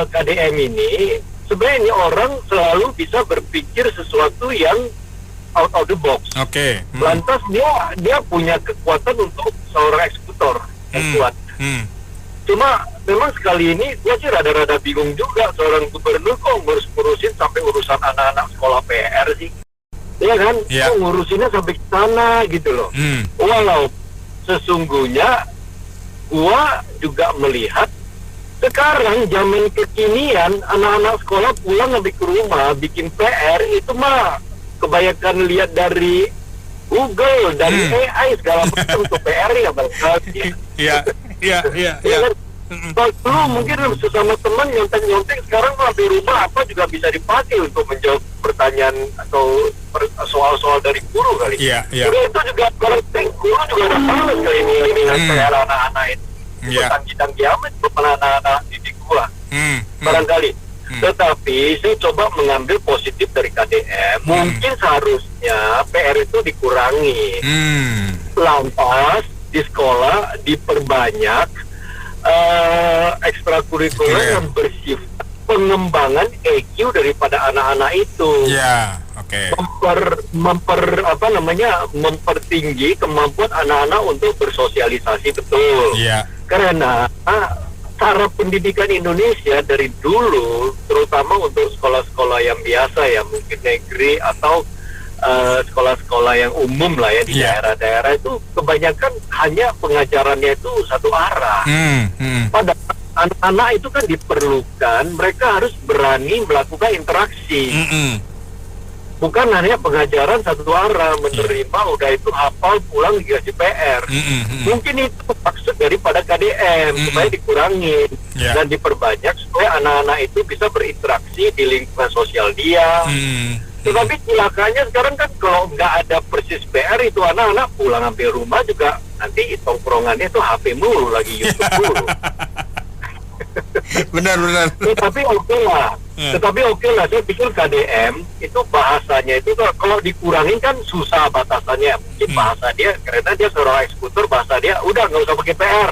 [SPEAKER 6] KDM ini sebenarnya orang selalu bisa berpikir sesuatu yang out of the box. Lantas dia punya kekuatan untuk seorang eksekutor yang kuat. Cuma memang sekali ini gue sih rada-rada bingung juga, seorang gubernur kok ngurusin sampai urusan anak-anak sekolah PR sih. Iya kan? Ngurusinnya sampai ke sana gitu loh. Walau sesungguhnya gua juga melihat sekarang zaman kekinian anak-anak sekolah pulang lebih ke rumah bikin PR itu mah kebanyakan lihat dari Google, dari AI segala macam untuk PR ya bang. Iya. Dulu mungkin sesama teman nyontek-nyontek, sekarang mah di rumah apa juga bisa dipakai untuk menjawab pertanyaan atau soal-soal dari guru kali. Iya. Itu juga kalau guru juga udah males kali ini dengan PR anak-anak itu. Tanggi-tanggi amat kepada anak-anak didik gua. Barangkali. Tetapi saya coba mengambil positif dari KDM. Mungkin seharusnya PR itu dikurangi. Lantas di sekolah diperbanyak ekstrakurikuler yang bersifat pengembangan EQ daripada anak-anak itu. Mempertinggi kemampuan anak-anak untuk bersosialisasi betul. Karena cara pendidikan Indonesia dari dulu, terutama untuk sekolah-sekolah yang biasa ya, mungkin negeri atau sekolah-sekolah yang umum lah ya di daerah-daerah itu kebanyakan hanya pengajarannya itu satu arah. Pada anak-anak itu kan diperlukan mereka harus berani melakukan interaksi. Bukan hanya pengajaran satu arah, menerima udah itu hafal pulang dikasih PR. Mungkin itu maksud daripada KDM supaya dikurangi dan diperbanyak supaya anak-anak itu bisa berinteraksi di lingkungan sosial dia. Tetapi celakanya sekarang kan kalau nggak ada persis PR itu anak-anak pulang sampai rumah juga nanti tongkrongannya itu HP mulu lagi, YouTube mulu.
[SPEAKER 8] Benar.
[SPEAKER 6] Tapi oke lah, Tetapi oke lah, saya pikir KDM itu bahasanya itu kalau dikurangin kan susah batasannya. Mungkin bahasa dia, karena dia seorang eksekutor, bahasa dia udah nggak usah pakai PR.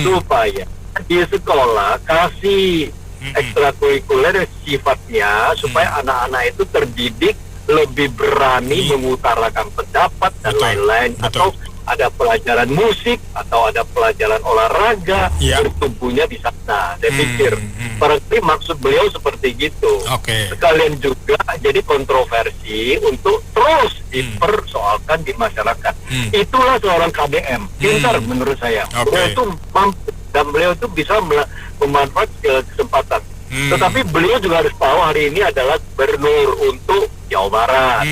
[SPEAKER 6] Supaya di sekolah kasih ekstrakurikuler sifatnya supaya anak-anak itu terdidik lebih berani mengutarakan pendapat dan lain-lain. Atau ada pelajaran musik atau ada pelajaran olahraga, bertumbuhnya di sana. Saya pikir barangkali maksud beliau seperti gitu. Sekalian juga jadi kontroversi untuk terus dipersoalkan di masyarakat. Itulah seorang KDM pintar menurut saya. Beliau itu mampu dan beliau itu bisa memanfaatkan kesempatan. Tetapi beliau juga harus tahu hari ini adalah gubernur untuk Jawa Barat.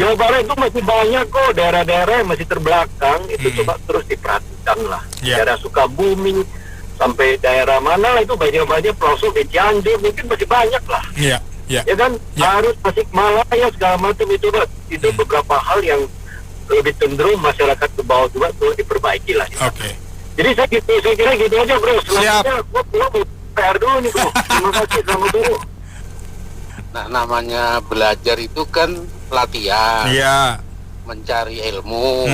[SPEAKER 6] Jawa Barat itu masih banyak kok daerah-daerah yang masih terbelakang. Itu coba terus diperhatikan lah. Daerah Sukabumi sampai daerah mana lah itu banyak-banyak pelosok di Cianjur mungkin masih banyak lah. Ya kan harus Tasikmalaya segala macam itu Pak. Itu beberapa hal yang lebih cenderung masyarakat ke bawah juga perlu diperbaiki lah. Jadi saya kira gitu aja bro. Selanjutnya gue PR dulu nih bro. Terima kasih, selamat dulu.
[SPEAKER 11] Nah, namanya belajar itu kan latihan, mencari ilmu.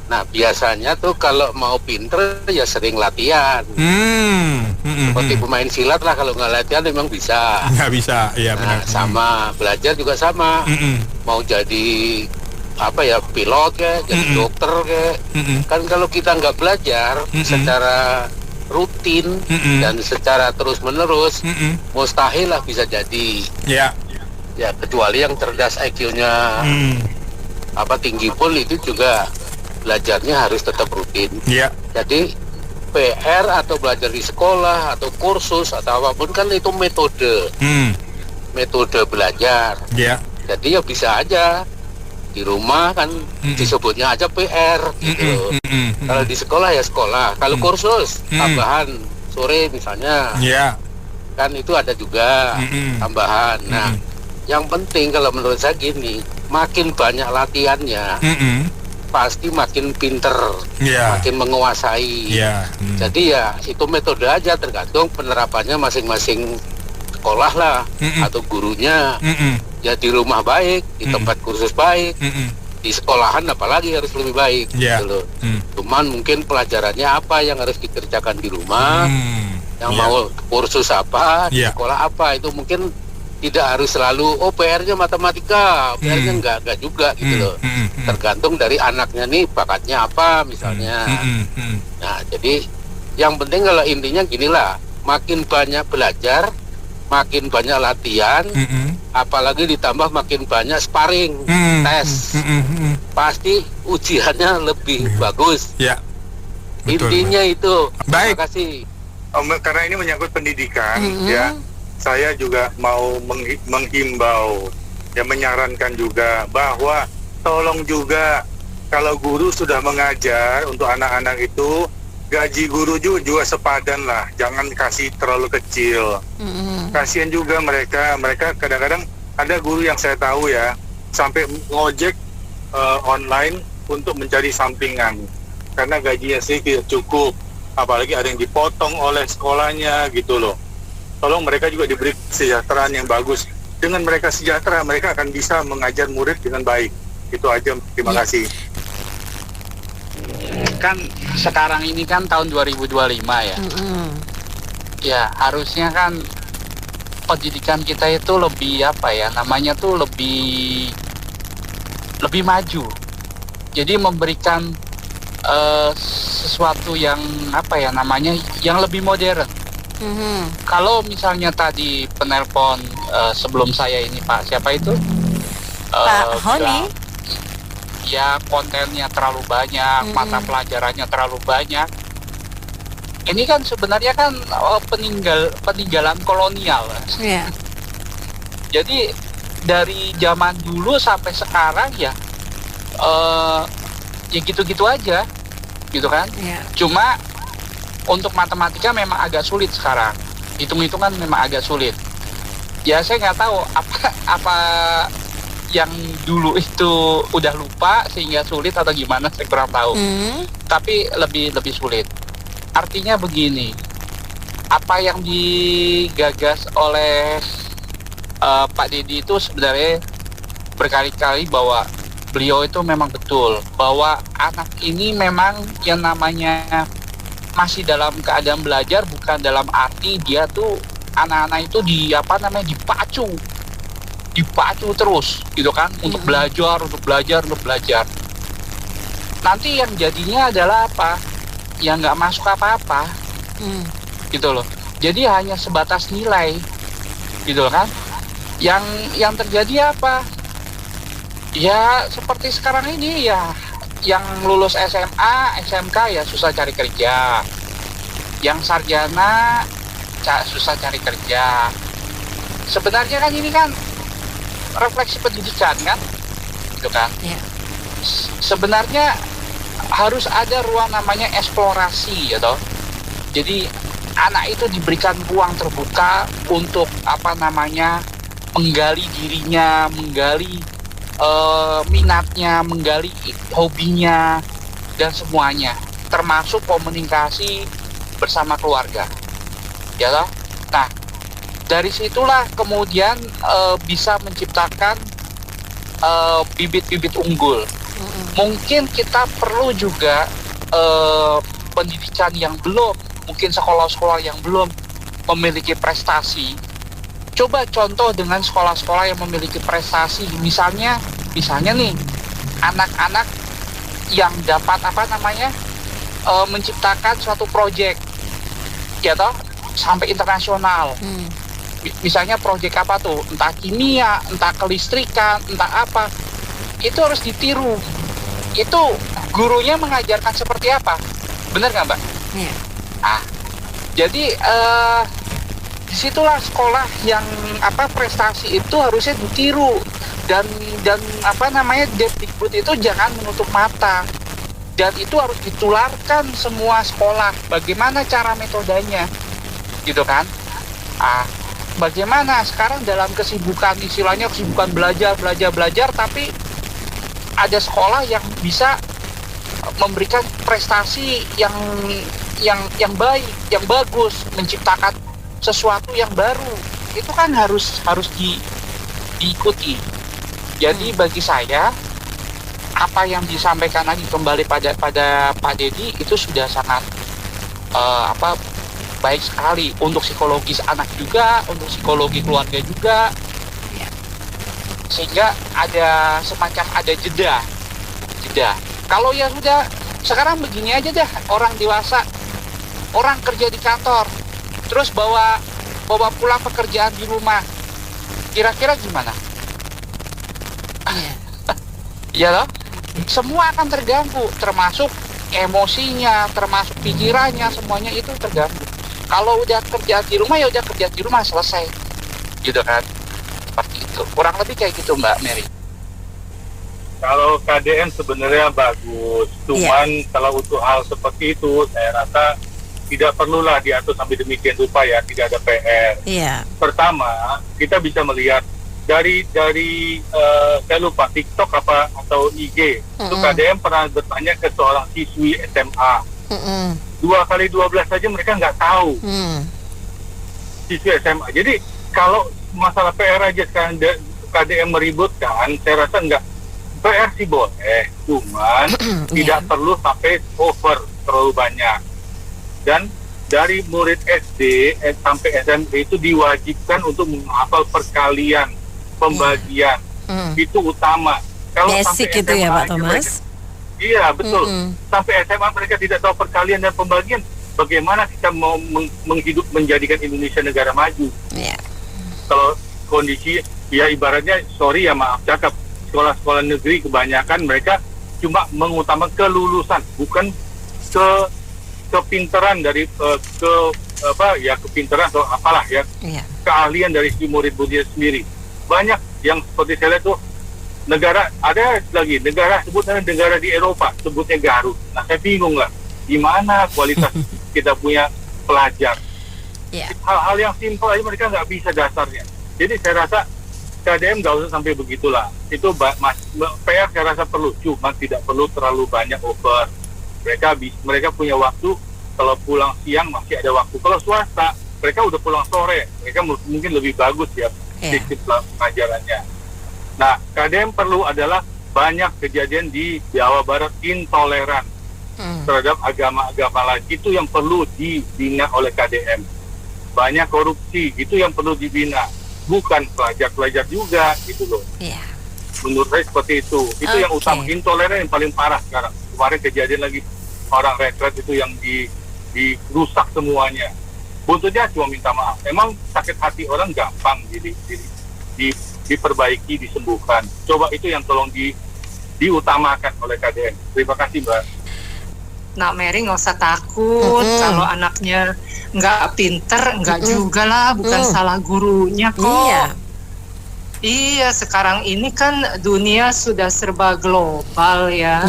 [SPEAKER 11] Nah, biasanya tuh kalau mau pinter ya sering latihan. Seperti pemain silat lah, kalau nggak latihan memang bisa.
[SPEAKER 8] Nggak bisa, iya benar.
[SPEAKER 11] Sama belajar juga sama. Mau jadi apa ya, pilot kayak, jadi dokter kayak. Kan kalau kita nggak belajar secara rutin dan secara terus menerus, mustahil lah bisa jadi. Ya kecuali yang cerdas IQ-nya tinggi pun itu juga belajarnya harus tetap rutin. Jadi PR atau belajar di sekolah atau kursus atau apapun kan itu metode belajar. Jadi ya bisa aja di rumah kan disebutnya aja PR gitu. Kalau di sekolah ya sekolah. Kalau kursus tambahan sore misalnya, kan itu ada juga tambahan. Nah, yang penting kalau menurut saya gini, makin banyak latihannya, pasti makin pinter, makin menguasai. Jadi ya itu metode aja, tergantung penerapannya masing-masing sekolah lah atau gurunya. Ya di rumah baik, di tempat kursus baik, di sekolahan apalagi harus lebih baik gitu loh. Cuman mungkin pelajarannya apa yang harus dikerjakan di rumah, yang mau kursus apa, di sekolah apa, itu mungkin tidak harus selalu PR-nya matematika, PR-nya enggak juga gitu loh. Tergantung dari anaknya nih bakatnya apa misalnya. Nah, jadi yang penting kalau intinya ginilah, makin banyak belajar, makin banyak latihan, apalagi ditambah makin banyak sparring, tes, pasti ujiannya lebih bagus. Intinya itu.
[SPEAKER 5] Baik.
[SPEAKER 11] Terima kasih.
[SPEAKER 5] Karena ini menyangkut pendidikan, ya, saya juga mau menghimbau, ya, menyarankan juga bahwa tolong juga kalau guru sudah mengajar untuk anak-anak itu, gaji guru juga sepadan lah, jangan kasih terlalu kecil. Kasihan juga mereka kadang-kadang ada guru yang saya tahu ya, sampai ngojek online untuk mencari sampingan karena gajinya sih tidak cukup, apalagi ada yang dipotong oleh sekolahnya gitu loh. Tolong mereka juga diberi kesejahteraan yang bagus. Dengan mereka sejahtera, mereka akan bisa mengajar murid dengan baik. Itu aja, terima kasih.
[SPEAKER 2] Kan sekarang ini kan tahun 2025 ya. Ya harusnya kan pendidikan kita itu lebih namanya tuh lebih maju. Jadi memberikan sesuatu yang yang lebih modern. Kalau misalnya tadi penelpon sebelum saya ini Pak siapa itu?
[SPEAKER 1] Pak Honi.
[SPEAKER 2] Ya kontennya terlalu banyak, mata pelajarannya terlalu banyak. Ini kan sebenarnya kan peninggalan kolonial. Jadi dari zaman dulu sampai sekarang ya gitu-gitu aja, gitu kan? Cuma untuk matematika memang agak sulit sekarang. Hitung-hitungan memang agak sulit. Ya saya nggak tahu apa yang dulu itu udah lupa sehingga sulit atau gimana, saya kurang tahu. Tapi lebih sulit. Artinya begini, apa yang digagas oleh Pak Deddy itu sebenarnya berkali-kali bahwa beliau itu memang betul bahwa anak ini memang yang namanya masih dalam keadaan belajar, bukan dalam arti dia tuh anak-anak itu dipacu terus gitu kan, untuk belajar. Nanti yang jadinya adalah apa? Yang nggak masuk apa-apa gitu loh. Jadi hanya sebatas nilai gitu loh kan. Yang terjadi apa? Ya seperti sekarang ini ya, yang lulus SMA, SMK ya susah cari kerja, yang sarjana susah cari kerja. Sebenarnya kan ini kan refleksi pendidikan kan, gitu kan? Yeah. Sebenarnya harus ada ruang namanya eksplorasi, ya toh. Jadi anak itu diberikan ruang terbuka untuk menggali dirinya, menggali minatnya, menggali hobinya dan semuanya, termasuk komunikasi bersama keluarga, ya toh. Nah, dari situlah kemudian bisa menciptakan bibit-bibit unggul. Mungkin kita perlu juga pendidikan yang belum, mungkin sekolah-sekolah yang belum memiliki prestasi. Coba contoh dengan sekolah-sekolah yang memiliki prestasi, misalnya nih anak-anak yang dapat menciptakan suatu proyek, ya toh, sampai internasional. Misalnya proyek apa tuh, entah kimia, entah kelistrikan, entah apa, itu harus ditiru. Itu gurunya mengajarkan seperti apa, benar nggak Mbak? Iya. Jadi disitulah sekolah yang prestasi itu harusnya ditiru, dan Depdikbud itu jangan menutup mata, dan itu harus ditularkan semua sekolah. Bagaimana cara metodenya, gitu kan? Bagaimana sekarang dalam kesibukan, istilahnya kesibukan belajar, tapi ada sekolah yang bisa memberikan prestasi yang baik, yang bagus, menciptakan sesuatu yang baru. Itu kan harus diikuti. Jadi bagi saya, apa yang disampaikan lagi kembali pada Pak Deddy itu sudah sangat baik sekali untuk psikologis anak juga, untuk psikologi keluarga juga, sehingga ada semacam jeda. Kalau ya sudah, sekarang begini aja dah, orang dewasa, orang kerja di kantor, terus bawa pulang pekerjaan di rumah, kira-kira gimana? Ya loh, semua akan terganggu, termasuk emosinya, termasuk pikirannya, semuanya itu terganggu. Kalau udah kerja di rumah, ya udah kerja di rumah, selesai, gitu kan? Seperti itu, kurang lebih kayak gitu Mbak Mary.
[SPEAKER 5] Kalau KDM sebenarnya bagus, cuman kalau untuk hal seperti itu, saya rasa tidak perlulah diatur sampai demikian rupa ya, tidak ada PR. Pertama, kita bisa melihat dari saya lupa TikTok atau IG, itu KDM pernah bertanya ke seorang siswi SMA. 2x12 saja mereka nggak tahu, siswi SMA. Jadi kalau masalah PR aja sekarang KDM meributkan, saya rasa nggak. PR sih boleh, cuman tidak perlu sampai over terlalu banyak. Dan dari murid SD sampai SMP itu diwajibkan untuk menghafal perkalian, pembagian, itu utama. Kalau
[SPEAKER 1] basic
[SPEAKER 5] sampai
[SPEAKER 1] itu
[SPEAKER 5] SMA
[SPEAKER 1] ya Pak Thomas?
[SPEAKER 5] Iya betul. Sampai SMA mereka tidak tahu perkalian dan pembagian. Bagaimana kita mau menjadikan Indonesia negara maju? Kalau kondisi ya ibaratnya, sorry ya maaf cakap, sekolah-sekolah negeri kebanyakan mereka cuma mengutamakan kelulusan, bukan kepintaran dari kepintaran atau apalah ya, keahlian dari si murid-muridnya sendiri. Banyak yang seperti saya lihat tuh negara, ada lagi negara sebutnya negara di Eropa sebutnya Garut. Nah saya bingung lah, gimana kualitas kita punya pelajar. Hal-hal yang simpel aja mereka nggak bisa dasarnya. Jadi saya rasa KDM nggak usah sampai begitulah. Itu PR saya rasa perlu, cuma tidak perlu terlalu banyak over. Mereka punya waktu, kalau pulang siang masih ada waktu. Kalau swasta, mereka udah pulang sore, mereka mungkin lebih bagus ya disiplin pengajarannya. Nah, KDM perlu adalah banyak kejadian di Jawa Barat intoleran terhadap agama-agama lain. Itu yang perlu dibina oleh KDM. Banyak korupsi, itu yang perlu dibina. Bukan pelajar-pelajar juga, gitu loh. Menurut saya seperti itu. Itu yang utama. Intoleran yang paling parah sekarang. Kemarin kejadian lagi orang retret itu yang dirusak semuanya. Buntutnya cuma minta maaf. Emang sakit hati orang gampang diperbaiki, disembuhkan. Coba itu yang tolong diutamakan oleh KDM. Terima kasih, Mbak.
[SPEAKER 12] Nak Mary nggak usah takut kalau anaknya nggak pinter, nggak juga lah, bukan salah gurunya kok. Iya, sekarang ini kan dunia sudah serba global ya.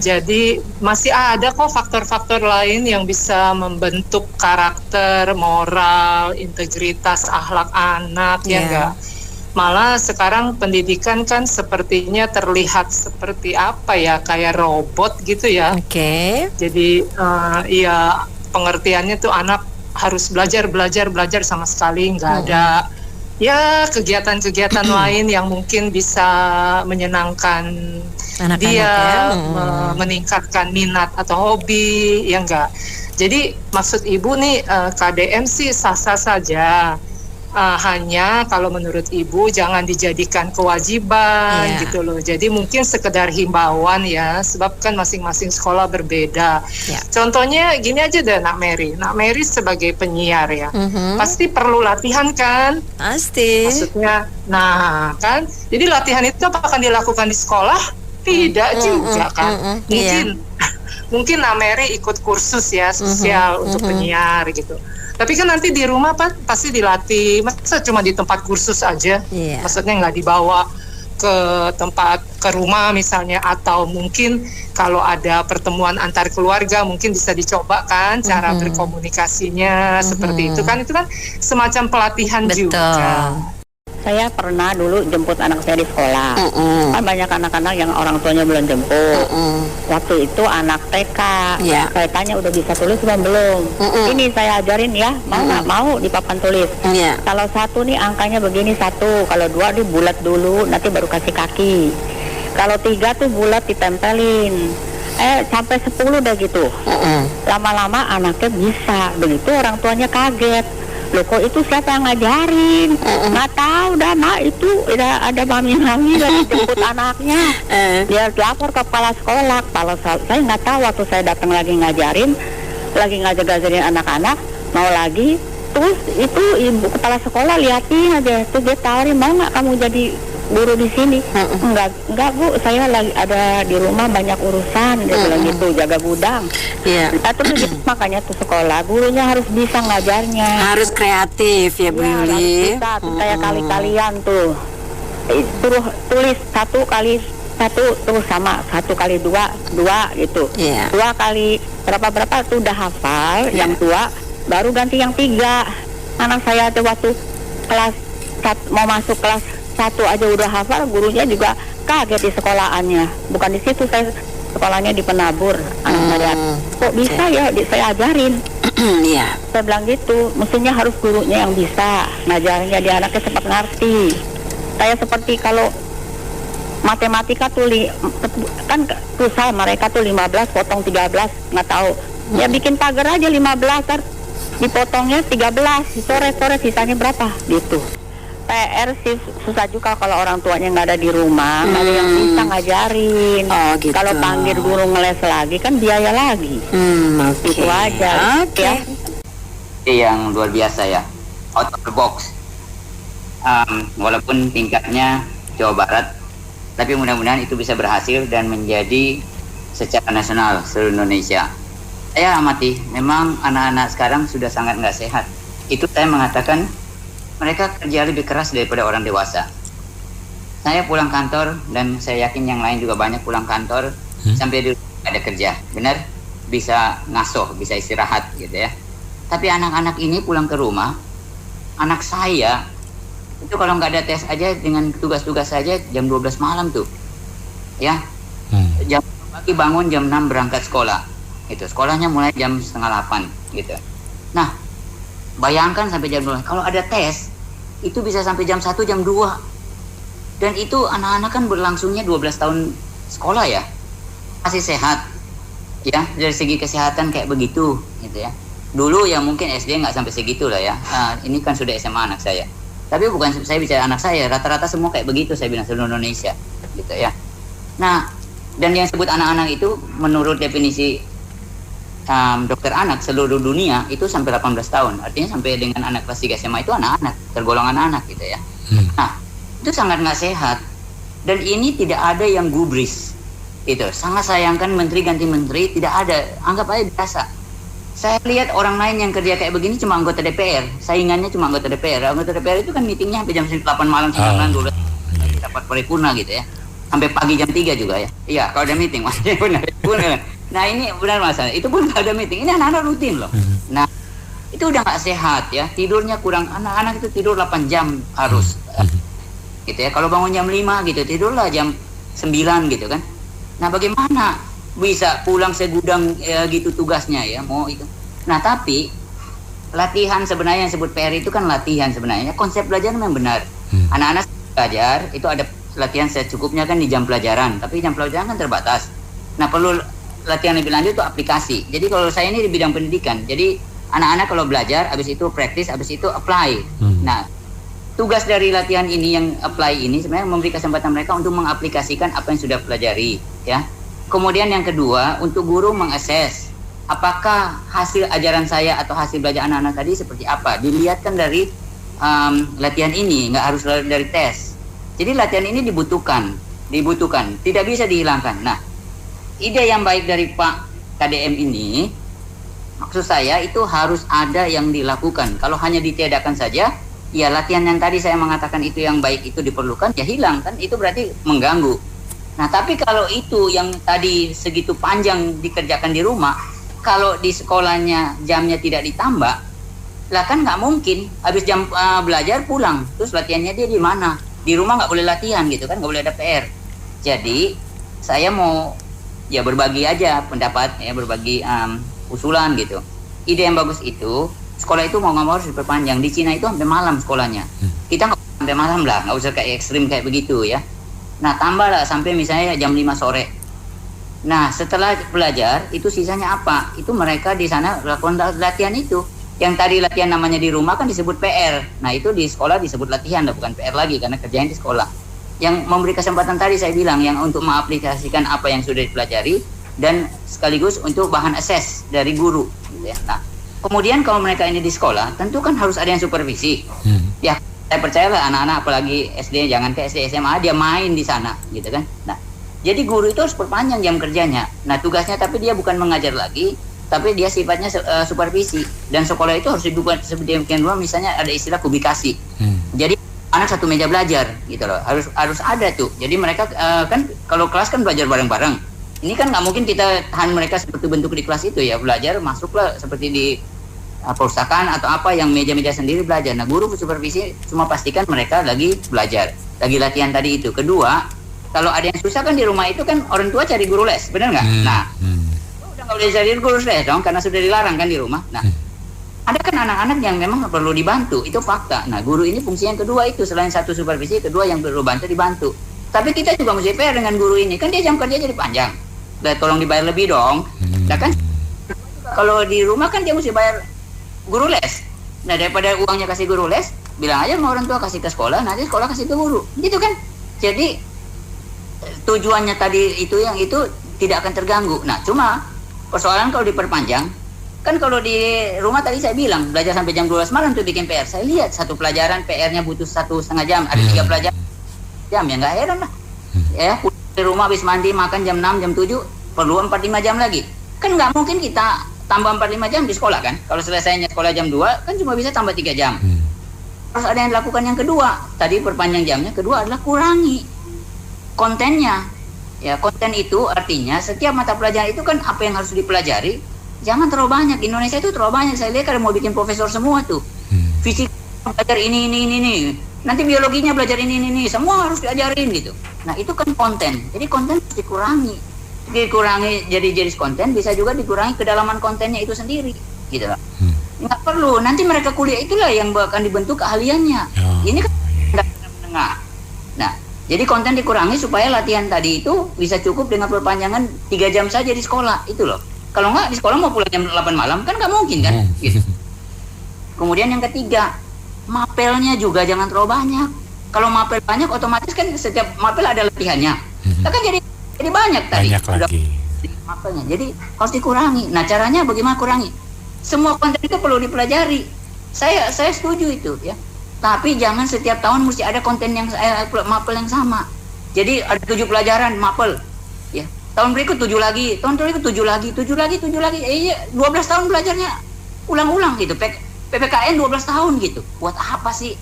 [SPEAKER 12] Jadi masih ada kok faktor-faktor lain yang bisa membentuk karakter, moral, integritas, akhlak anak ya enggak. Malah sekarang pendidikan kan sepertinya terlihat seperti apa ya, kayak robot gitu ya. Jadi ya pengertiannya tuh anak harus belajar sama sekali nggak ada ya kegiatan-kegiatan lain yang mungkin bisa menyenangkan dia, meningkatkan minat atau hobi ya enggak. Jadi maksud ibu nih KDM sih sah-sah saja. Hanya kalau menurut ibu jangan dijadikan kewajiban gitu loh. Jadi mungkin sekedar himbauan ya, sebab kan masing-masing sekolah berbeda. Contohnya gini aja deh Nak Mary sebagai penyiar ya, pasti perlu latihan kan? Pasti. Maksudnya, nah kan, jadi latihan itu apakah dilakukan di sekolah? Tidak juga kan? Mungkin Nak Mary ikut kursus ya sosial untuk penyiar gitu. Tapi kan nanti di rumah pasti dilatih, masa cuma di tempat kursus aja, maksudnya nggak dibawa ke rumah misalnya, atau mungkin kalau ada pertemuan antar keluarga mungkin bisa dicoba kan cara berkomunikasinya seperti itu kan semacam pelatihan juga.
[SPEAKER 13] Saya pernah dulu jemput anak saya di sekolah. Kan banyak anak-anak yang orang tuanya belum jemput. Waktu itu anak TK. Saya tanya udah bisa tulis belum? Ini saya ajarin ya, mau nggak mau di papan tulis. Kalau 1 nih angkanya begini 1, kalau 2 di bulat dulu, nanti baru kasih kaki. Kalau 3 tuh bulat ditempelin. Sampai 10 udah gitu. Lama-lama anaknya bisa. Begitu orang tuanya kaget. Loh kok itu siapa yang ngajarin? Nggak tahu dah Nak, itu ada mami-mami lagi jemput anaknya. Dia lapor ke kepala sekolah. Kalau saya nggak tahu, waktu saya datang lagi ngajarin anak-anak, mau lagi. Terus itu ibu kepala sekolah liatin aja, tuh dia tawarin, mau nggak kamu jadi guru di sini? Enggak Bu, saya lagi ada di rumah banyak urusan, dia bilang gitu, jaga gudang. Terus makanya tuh sekolah gurunya harus bisa ngajarnya, harus kreatif ya Bu Yuli. Harus bisa, tuh kayak kali-kalian tuh suruh tulis 1 kali 1 terus sama 1 kali 2 gitu. 2 kali berapa tuh udah hafal. Yang tua baru ganti yang 3. Anak saya tuh waktu kelas mau masuk kelas 1 aja udah hafal, gurunya juga kaget di sekolahannya. Bukan di situ, saya sekolahnya di Penabur. Anak saya kok bisa ya saya ajarin. Saya bilang gitu, mestinya harus gurunya yang bisa ngajarnya, dia anaknya cepat ngerti. Saya seperti kalau matematika tuh kan susah, mereka tuh 15 potong 13 nggak tahu. Ya bikin pagar aja 15, dipotongnya 13, sore-sore sisanya berapa gitu. PR sih susah juga kalau orang tuanya nggak ada di rumah, nggak ada yang bisa ngajarin. Gitu. Kalau panggil guru ngeles lagi kan biaya lagi. Itu aja.
[SPEAKER 14] Yang luar biasa ya, out of the box. Walaupun tingkatnya Jawa Barat, tapi mudah-mudahan itu bisa berhasil dan menjadi secara nasional seluruh Indonesia. Saya amati, memang anak-anak sekarang sudah sangat nggak sehat. Itu saya mengatakan mereka kerja lebih keras daripada orang dewasa. Saya pulang kantor, dan saya yakin yang lain juga banyak pulang kantor, sampai di rumah ada kerja, benar? Bisa ngasuh, bisa istirahat gitu ya. Tapi anak-anak ini pulang ke rumah, anak saya, itu kalau nggak ada tes aja, dengan tugas-tugas saja jam 12 malam tuh. Ya, jam pagi bangun, jam 6 berangkat sekolah. Itu sekolahnya mulai jam 7:30 gitu. Nah, bayangkan sampai jam 12, kalau ada tes, itu bisa sampai jam 1, jam 2. Dan itu anak-anak kan berlangsungnya 12 tahun sekolah ya. Masih sehat. Ya, dari segi kesehatan kayak begitu gitu ya. Dulu ya mungkin SD nggak sampai segitu lah ya. Nah, ini kan sudah SMA anak saya. Tapi bukan saya bicara anak saya, rata-rata semua kayak begitu saya bilang seluruh Indonesia gitu ya. Nah, dan yang sebut anak-anak itu menurut definisi dokter anak seluruh dunia itu sampai 18 tahun. Artinya sampai dengan anak kelas 3 SMA itu anak-anak, tergolong anak-anak gitu ya. Nah, itu sangat nggak sehat. Dan ini tidak ada yang gubris. Itu sangat sayangkan menteri ganti menteri tidak ada, anggap aja biasa. Saya lihat orang lain yang kerja kayak begini cuma anggota DPR, saingannya cuma anggota DPR. Anggota DPR itu kan meetingnya sampai jam 8 malam, 9 dulu dapat paripurna gitu ya. Sampai pagi jam 3 juga ya. Iya, kalau ada meeting maksudnya benar. Nah, ini benar masalah. Itu pun kalau ada meeting. Ini anak-anak rutin loh. Nah, itu udah nggak sehat ya. Tidurnya kurang, anak-anak itu tidur 8 jam harus. Gitu ya. Kalau bangun jam 5 gitu, tidurlah jam 9 gitu kan. Nah, bagaimana bisa pulang segudang gitu tugasnya ya, mau itu. Nah, tapi latihan sebenarnya yang disebut PR itu kan latihan sebenarnya. Konsep belajar memang benar. Anak-anak belajar itu ada latihan secukupnya kan di jam pelajaran, tapi jam pelajaran kan terbatas. Nah, perlu latihan lebih lanjut itu aplikasi. Jadi kalau saya ini di bidang pendidikan, jadi anak-anak kalau belajar, habis itu praktis, habis itu apply. Nah, tugas dari latihan ini yang apply ini sebenarnya memberi kesempatan mereka untuk mengaplikasikan apa yang sudah pelajari ya. Kemudian yang kedua, untuk guru mengakses apakah hasil ajaran saya atau hasil belajar anak-anak tadi seperti apa. Dilihatkan dari latihan ini, nggak harus dari tes. Jadi latihan ini dibutuhkan, tidak bisa dihilangkan. Nah, ide yang baik dari Pak KDM ini, maksud saya itu harus ada yang dilakukan. Kalau hanya ditiadakan saja, ya latihan yang tadi saya mengatakan itu yang baik itu diperlukan, ya hilang kan, itu berarti mengganggu. Nah, tapi kalau itu yang tadi segitu panjang dikerjakan di rumah, kalau di sekolahnya jamnya tidak ditambah, lah kan nggak mungkin habis jam belajar pulang, terus latihannya dia di mana? Di rumah nggak boleh latihan gitu kan, nggak boleh ada PR. Jadi saya mau ya berbagi aja pendapat, ya berbagi usulan gitu. Ide yang bagus itu, sekolah itu mau nggak mau harus diperpanjang. Di Cina itu sampai malam sekolahnya. Kita nggak sampai malam lah, nggak usah kayak ekstrim kayak begitu ya. Nah, tambahlah sampai misalnya jam 5 sore. Nah, setelah belajar, itu sisanya apa? Itu mereka di sana lakukan latihan itu. Yang tadi latihan namanya di rumah kan disebut PR. Nah, itu di sekolah disebut latihan, bukan PR lagi, karena kerjanya di sekolah. Yang memberi kesempatan tadi saya bilang, yang untuk mengaplikasikan apa yang sudah dipelajari, dan sekaligus untuk bahan assess dari guru. Gitu ya. Nah, kemudian kalau mereka ini di sekolah, tentu kan harus ada yang supervisi. Ya, saya percayalah anak-anak apalagi SD, jangan ke SD SMA dia main di sana gitu kan. Nah, jadi guru itu harus perpanjang jam kerjanya. Nah, tugasnya tapi dia bukan mengajar lagi, tapi dia sifatnya supervisi. Dan sekolah itu harus dibuat seperti yang dulu misalnya ada istilah kubikasi. Jadi anak satu meja belajar gitu loh. Harus ada tuh. Jadi mereka kan kalau kelas kan belajar bareng-bareng. Ini kan nggak mungkin kita tahan mereka seperti bentuk di kelas itu ya, belajar masuklah seperti di perpustakaan atau apa yang meja-meja sendiri belajar. Nah, guru supervisi cuma pastikan mereka lagi belajar, lagi latihan tadi itu. Kedua, kalau ada yang susah kan di rumah itu kan orang tua cari guru les, benar nggak? Nah, udah nggak boleh cari guru les dong, karena sudah dilarang kan di rumah. Nah, ada kan anak-anak yang memang perlu dibantu, itu fakta. Nah, guru ini fungsi yang kedua itu, selain satu supervisi, kedua yang perlu dibantu. Tapi kita juga mesti fair dengan guru ini, kan dia jam kerja jadi panjang. Nah, tolong dibayar lebih dong. Nah kan, kalau di rumah kan dia mesti bayar guru les. Nah, daripada uangnya kasih guru les, bilang aja sama orang tua kasih ke sekolah, nanti sekolah kasih ke guru. Gitu kan. Jadi tujuannya tadi itu yang itu tidak akan terganggu. Nah, cuma persoalan kalau diperpanjang, kan kalau di rumah tadi saya bilang belajar sampai jam 12 malam tuh bikin PR. Saya lihat satu pelajaran PR-nya butuh 1,5 jam, ada 3 pelajaran jam, ya nggak heran lah. Ya, di rumah habis mandi makan jam 6, jam 7, perlu 4-5 jam lagi. Kan nggak mungkin kita tambah 4-5 jam di sekolah kan. Kalau selesainya sekolah jam 2 kan cuma bisa tambah 3 jam. Harus ada yang dilakukan yang kedua. Tadi perpanjang jamnya, kedua adalah kurangi kontennya. Ya, konten itu artinya setiap mata pelajaran itu kan apa yang harus dipelajari. Jangan terlalu banyak. Di Indonesia itu terlalu banyak. Saya lihat kalau mau bikin profesor semua tuh. Fisika belajar ini. Nanti biologinya belajar ini. Semua harus diajarin gitu. Nah, itu kan konten. Jadi konten harus dikurangi jadi jenis konten, bisa juga dikurangi kedalaman kontennya itu sendiri gitu loh. nggak perlu. Nanti mereka kuliah itulah yang akan dibentuk keahliannya. Ini kan menengah. Nah, jadi konten dikurangi supaya latihan tadi itu bisa cukup dengan perpanjangan 3 jam saja di sekolah itu loh. Kalau nggak di sekolah mau pulang jam 8 malam kan nggak mungkin kan. Gitu. Kemudian yang ketiga, mapelnya juga jangan terlalu banyak. Kalau mapel banyak otomatis kan setiap mapel ada latihannya. Kan jadi banyak tadi.
[SPEAKER 8] Banyak lagi.
[SPEAKER 14] Mapelnya. Jadi harus dikurangi. Nah, caranya bagaimana kurangi? Semua konten itu perlu dipelajari. Saya setuju itu ya. Tapi jangan setiap tahun mesti ada konten yang mapel yang sama. Jadi ada 7 pelajaran mapel. Ya. Tahun berikut 7 lagi, tahun berikut 7 lagi. 12 tahun belajarnya ulang-ulang gitu. PPKN 12 tahun gitu. Buat apa sih?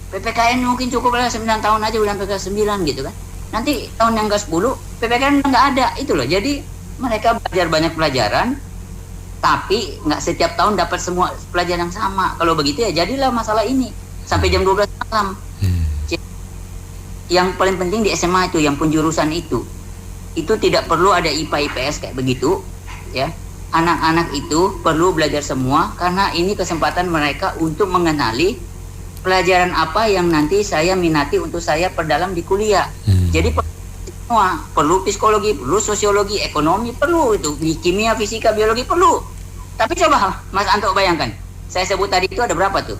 [SPEAKER 14] PPKN mungkin cukup 9 tahun aja udah PPKN 9 gitu kan. Nanti tahun yang ke-10 PPKN nggak ada itu loh. Jadi mereka belajar banyak pelajaran, tapi nggak setiap tahun dapat semua pelajaran yang sama. Kalau begitu ya jadilah masalah ini sampai jam 12 malam. Yang paling penting di SMA itu, yang penjurusan itu tidak perlu ada IPA IPS kayak begitu, ya. Anak-anak itu perlu belajar semua karena ini kesempatan mereka untuk mengenali pelajaran apa yang nanti saya minati untuk saya perdalam di kuliah. Jadi semua perlu psikologi, perlu sosiologi, ekonomi perlu itu, kimia, fisika, biologi perlu. Tapi coba Mas Anto bayangkan, saya sebut tadi itu ada berapa tuh?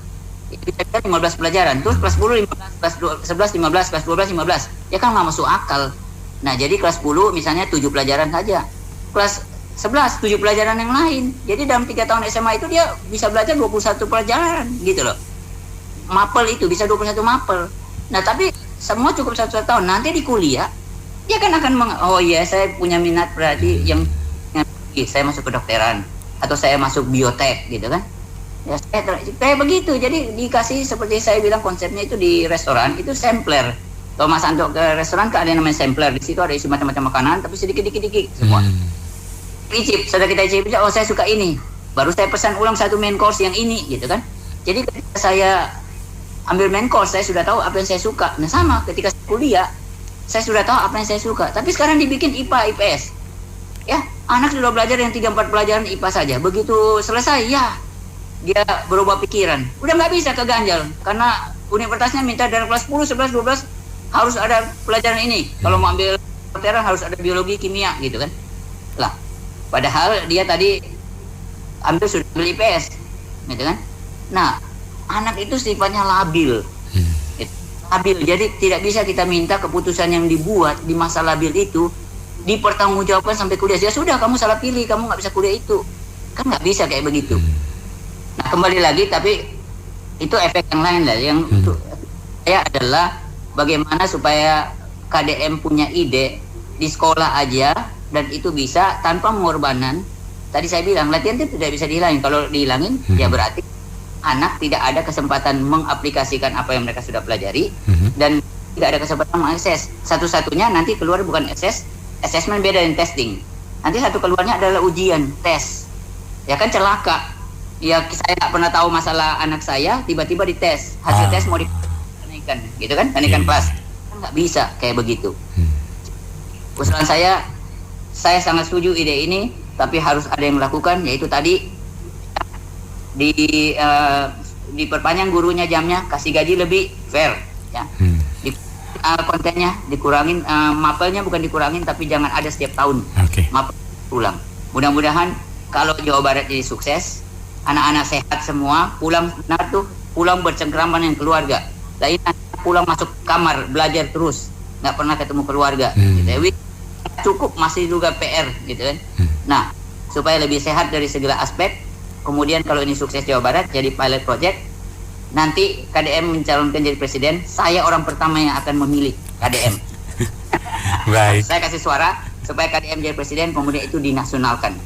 [SPEAKER 14] Itu 15 pelajaran, terus kelas 10 15, kelas 11 15, kelas 12 15. Ya kan nggak masuk akal. Nah, jadi kelas 10 misalnya 7 pelajaran saja. Kelas 11 7 pelajaran yang lain. Jadi dalam 3 tahun SMA itu dia bisa belajar 21 pelajaran gitu loh. Mapel itu bisa 21 mapel. Nah, tapi semua cukup 1 tahun. Nanti di kuliah dia kan akan oh iya saya punya minat berarti yang saya masuk kedokteran atau saya masuk biotek gitu kan. Ya, kayak begitu. Jadi dikasih seperti saya bilang konsepnya itu di restoran itu sampler. Kalau Mas Anto ke restoran kan ada yang namanya sampler. Di situ ada isi macam-macam makanan tapi sedikit-dikit semua. Icip, sudah kita icip, oh saya suka ini. Baru saya pesan ulang 1 main course yang ini gitu kan. Jadi ketika saya ambil main course saya sudah tahu apa yang saya suka. Nah sama ketika saya kuliah saya sudah tahu apa yang saya suka. Tapi sekarang dibikin IPA, IPS. Ya, anak sudah belajar yang 3-4 pelajaran IPA saja. Begitu selesai ya dia berubah pikiran. Udah nggak bisa keganjal karena universitasnya minta dari kelas 10, 11, 12 harus ada pelajaran ini. Kalau mau ambil kedokteran harus ada biologi, kimia gitu kan. Lah, padahal dia tadi sudah ambil IPS gitu kan. Nah, anak itu sifatnya labil. Labil. Jadi tidak bisa kita minta keputusan yang dibuat di masa labil itu dipertanggungjawabkan sampai kuliah. Ya sudah, kamu salah pilih, kamu nggak bisa kuliah itu. Kan nggak bisa kayak begitu. Nah, kembali lagi, tapi itu efek yang lain lah. Yang untuk saya adalah bagaimana supaya KDM punya ide di sekolah aja dan itu bisa tanpa pengorbanan. Tadi saya bilang latihan itu tidak bisa dihilangin. Kalau dihilangin ya berarti anak tidak ada kesempatan mengaplikasikan apa yang mereka sudah pelajari dan tidak ada kesempatan mengakses. Satu-satunya nanti keluar bukan assessment beda dengan testing. Nanti satu keluarnya adalah ujian, tes. Ya kan celaka. Ya saya nggak pernah tahu masalah anak saya, tiba-tiba dites, hasil tes mau dinaikkan, gitu kan, naikkan kelas. Kan nggak bisa kayak begitu. Usulan saya sangat setuju ide ini, tapi harus ada yang melakukan, yaitu tadi diperpanjang gurunya jamnya, kasih gaji lebih fair, ya. Kontennya dikurangin, mapelnya bukan dikurangin, tapi jangan ada setiap tahun. Mapel ulang. Mudah-mudahan kalau Jawa Barat jadi sukses, anak-anak sehat semua, pulang bercengkrama dengan keluarga. Lain pulang masuk kamar belajar terus, nggak pernah ketemu keluarga. Gitu. Cukup masih juga PR, gitu kan. Nah, supaya lebih sehat dari segala aspek. Kemudian kalau ini sukses Jawa Barat jadi pilot project, nanti KDM mencalonkan jadi presiden, saya orang pertama yang akan memilih KDM.
[SPEAKER 8] Baik.
[SPEAKER 14] Saya kasih suara supaya KDM jadi presiden, kemudian itu dinasionalkan.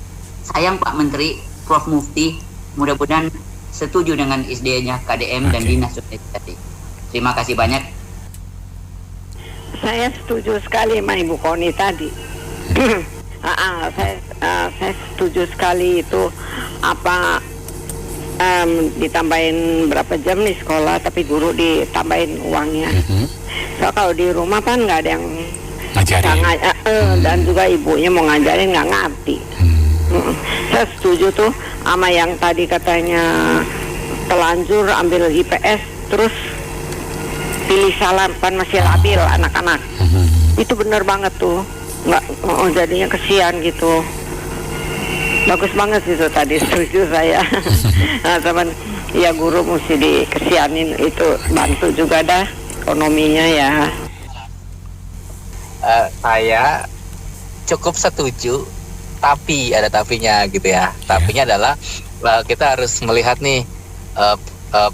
[SPEAKER 14] Sayang Pak Menteri, Prof Mufti, mudah-mudahan setuju dengan ide-nya KDM dan dinasionalisasi. Terima kasih banyak.
[SPEAKER 15] Saya setuju sekali sama Ibu Koni tadi. Saya setuju sekali itu ditambahin berapa jam nih sekolah, tapi guru ditambahin uangnya. So kalau di rumah kan nggak ada yang ngajarin, dan juga ibunya mau ngajarin nggak ngerti. Saya setuju tuh sama yang tadi katanya telanjur ambil IPS terus pilih salah kan masih labil anak-anak. Itu bener banget tuh, nggak jadinya kesian gitu. Bagus banget itu tadi, setuju saya. Nah, teman, ya guru mesti dikesianin, itu bantu juga dah ekonominya ya.
[SPEAKER 9] Saya cukup setuju, tapi ada tapinya gitu ya. Tapinya adalah kita harus melihat nih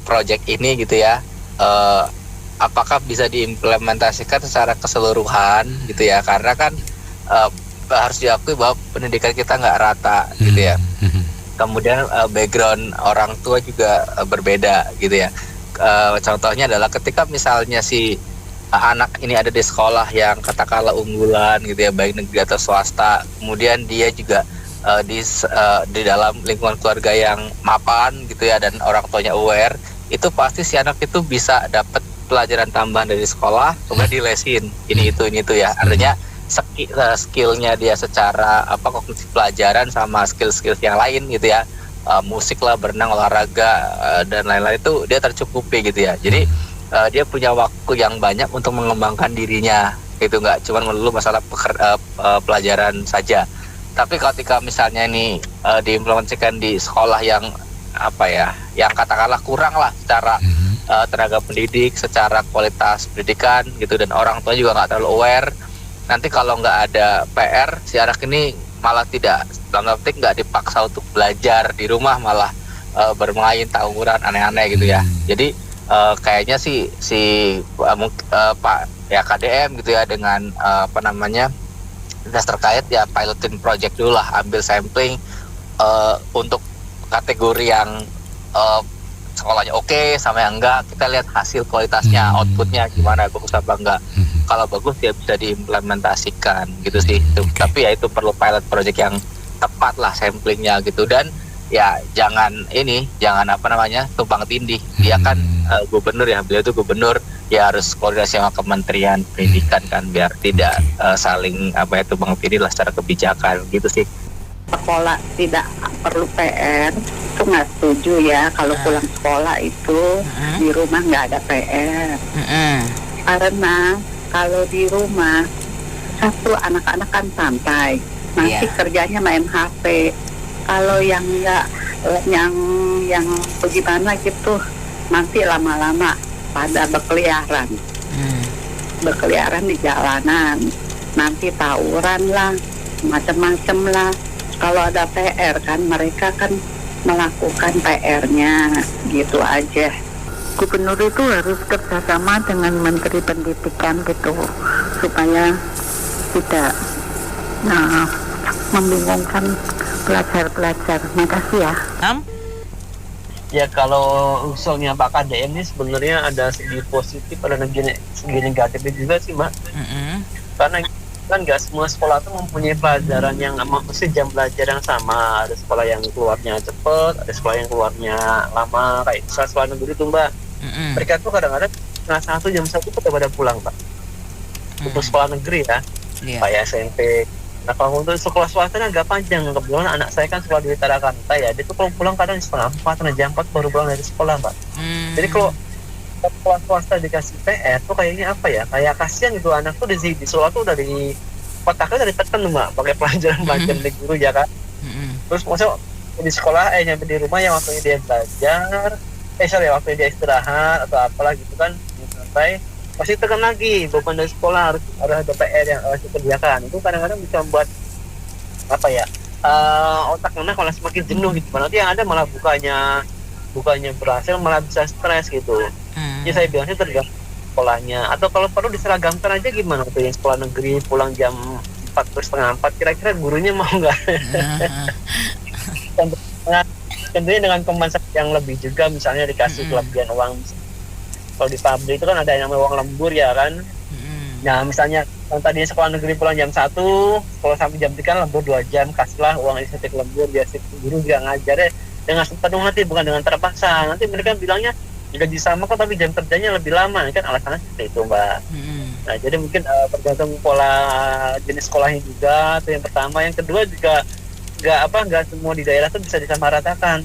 [SPEAKER 9] project ini gitu ya. Apakah bisa diimplementasikan secara keseluruhan gitu ya, karena kan harus diakui bahwa pendidikan kita nggak rata gitu ya. Kemudian background orang tua juga berbeda gitu ya. Contohnya adalah ketika misalnya si anak ini ada di sekolah yang katakanlah unggulan gitu ya, baik negeri atau swasta, kemudian dia juga di dalam lingkungan keluarga yang mapan gitu ya, dan orang tuanya aware, itu pasti si anak itu bisa dapat pelajaran tambahan dari sekolah, kemudian dilesin ini itu ya. Artinya skillnya dia secara kognisi pelajaran sama skill-skill yang lain gitu ya, musik lah, berenang, olahraga dan lain-lain, itu dia tercukupi gitu ya. Jadi dia punya waktu yang banyak untuk mengembangkan dirinya gitu, nggak cuma melulu masalah pelajaran saja. Tapi ketika misalnya ini diimplementasikan di sekolah yang yang katakanlah kurang lah secara tenaga pendidik, secara kualitas pendidikan gitu, dan orang tua juga nggak terlalu aware, nanti kalau nggak ada PR, si anak ini malah nggak dipaksa untuk belajar di rumah, malah bermain tawuran aneh-aneh gitu ya. Jadi kayaknya si Pak ya KDM gitu ya, dengan dinas terkait ya, piloting project dulu lah, ambil sampling untuk kategori yang sekolahnya oke sama yang enggak, kita lihat hasil kualitasnya, outputnya gimana, bagus apa enggak. Kalau bagus ya bisa diimplementasikan gitu sih. Tapi ya itu perlu pilot project yang tepat lah samplingnya gitu. Dan ya jangan tumpang tindih. Dia kan gubernur ya, beliau itu gubernur, ya harus koordinasi sama Kementerian Pendidikan kan, biar tidak saling tumpang tindih lah secara kebijakan gitu sih.
[SPEAKER 13] Sekolah tidak perlu PR itu nggak setuju ya. Kalau pulang sekolah itu di rumah nggak ada PR. Karena kalau di rumah satu, anak-anak kan santai, nanti kerjanya main HP. Kalau yang nggak, yang bagaimana gitu, nanti lama-lama pada berkeliaran di jalanan, nanti tawuran lah, macam-macam lah. Kalau ada PR kan, mereka kan melakukan PR-nya gitu aja. Gubernur itu harus kerjasama dengan Menteri Pendidikan gitu, supaya tidak membingungkan pelajar-pelajar. Makasih ya.
[SPEAKER 16] Ya, kalau usulnya Pak KDM ini sebenarnya ada segi positif, ada segi negatifnya juga sih, Mbak. Karena kan nggak semua sekolah tuh mempunyai pelajaran yang maksudnya jam belajar yang sama. Ada sekolah yang keluarnya cepet, ada sekolah yang keluarnya lama, kayak sekolah negeri tuh, Mbak. Mereka tuh kadang-kadang jam 1 udah pada pulang, Pak. Untuk sekolah negeri ya, kayak SMP. Nah, kalau untuk sekolah swasta agak panjang. Kebetulan anak saya kan sekolah di Tarakanita ya, dia tuh kalau pulang kadang setengah 4, jam 4 baru pulang dari sekolah, Pak. Jadi kalau sekolah swasta dikasih PR tuh kayaknya kayak kasihan gitu, anak tuh di sekolah tuh udah di kotaknya udah ditekan, Mbak, pakai pelajaran dari guru ya kan. Terus maksudnya di sekolah nyampe di rumah yang waktunya dia belajar, waktunya dia istirahat atau apalah gitu kan, sampai pasti tekan lagi beban dari sekolah, harus ada PR yang harus dikerjakan. Itu kadang-kadang bisa membuat otak anak malah semakin jenuh gitu. Nanti yang ada malah bukannya berhasil, malah bisa stres gitu. Jadi saya bilang sih tergantung sekolahnya, atau kalau perlu diseragamkan aja gimana tuh, yang sekolah negeri pulang jam 4:30, kira-kira gurunya mau nggak? Tentunya dengan kompensasi yang lebih juga, misalnya dikasih kelebihan uang. Kalau di pabrik itu kan ada yang namanya uang lembur ya kan. Nah misalnya yang tadinya sekolah negeri pulang jam 1, kalau sampai jam 3 lembur 2 jam, kasihlah uang insentif lembur, biar si guru juga ngajar dengan sepenuh hati, bukan dengan terpaksa. Nanti mereka bilangnya gaji sama kok, tapi jam kerjanya lebih lama, kan alasannya seperti itu, Mbak. Nah jadi mungkin tergantung pola jenis sekolahnya juga, itu yang pertama. Yang kedua juga nggak semua di daerah tuh bisa disamaratakan.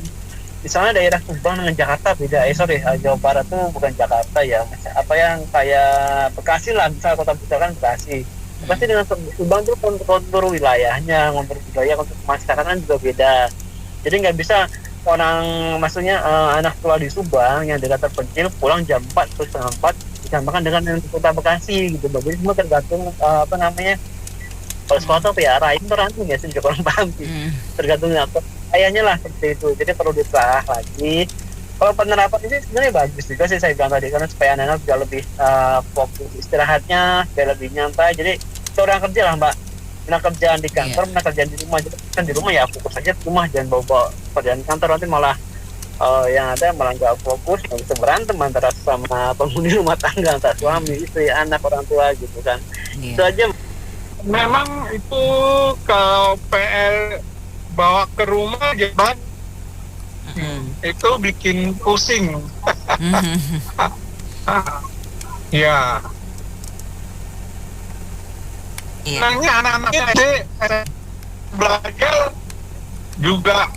[SPEAKER 16] Misalnya daerah Subang dengan Jakarta beda. Jawa Barat tuh bukan Jakarta ya. Apa yang kayak Bekasi lah, misalnya kota besar kan Bekasi. Bekasi dengan Subang tuh kontur wilayahnya, kontur wilayah, kontur masyarakatan juga beda. Jadi nggak bisa orang, maksudnya anak tua di Subang yang daerah terpencil pulang jam 4 atau setengah 4 disamakan dengan yang di kota Bekasi gitu. Jadi semua tergantung kalau sekolah tuh ya itu tergantung ya sih, juga kurang paham sih. Tergantung apa kayaknya lah seperti itu. Jadi perlu ditelaah lagi. Kalau penerapan ini sebenarnya bagus juga sih saya bilang tadi, karena supaya anak-anak juga lebih fokus istirahatnya, supaya lebih nyantai. Jadi itu orang kerja lah Mbak, mana kerjaan di kantor, mana kerjaan di rumah. Jadi kan di rumah ya fokus aja di rumah, jangan bawa kerjaan di kantor, nanti malah yang ada malah nggak fokus, nggak bisa berantem antara sama penghuni rumah tangga, antara suami, istri, anak, orang tua gitu kan. Itu aja.
[SPEAKER 17] Memang itu kalau PR bawa ke rumah jalan itu bikin pusing. Ya. Senangnya anak-anaknya belajar juga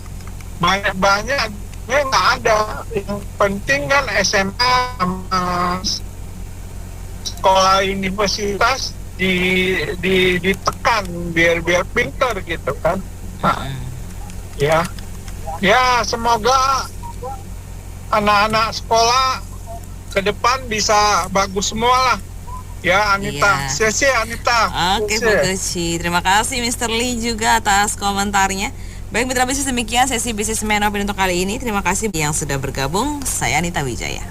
[SPEAKER 17] banyak-banyak nggak ada. Yang penting kan SMA sama sekolah universitas ditekan biar pintar gitu kan. Ya semoga anak-anak sekolah ke depan bisa bagus semua lah. Ya Anita, Anita.
[SPEAKER 1] Oke Bu Guci, terima kasih Mr. Lee juga atas komentarnya. Baik mitra bisnis, demikian sesi bisnis menopin untuk kali ini. Terima kasih yang sudah bergabung. Saya Anita Wijaya.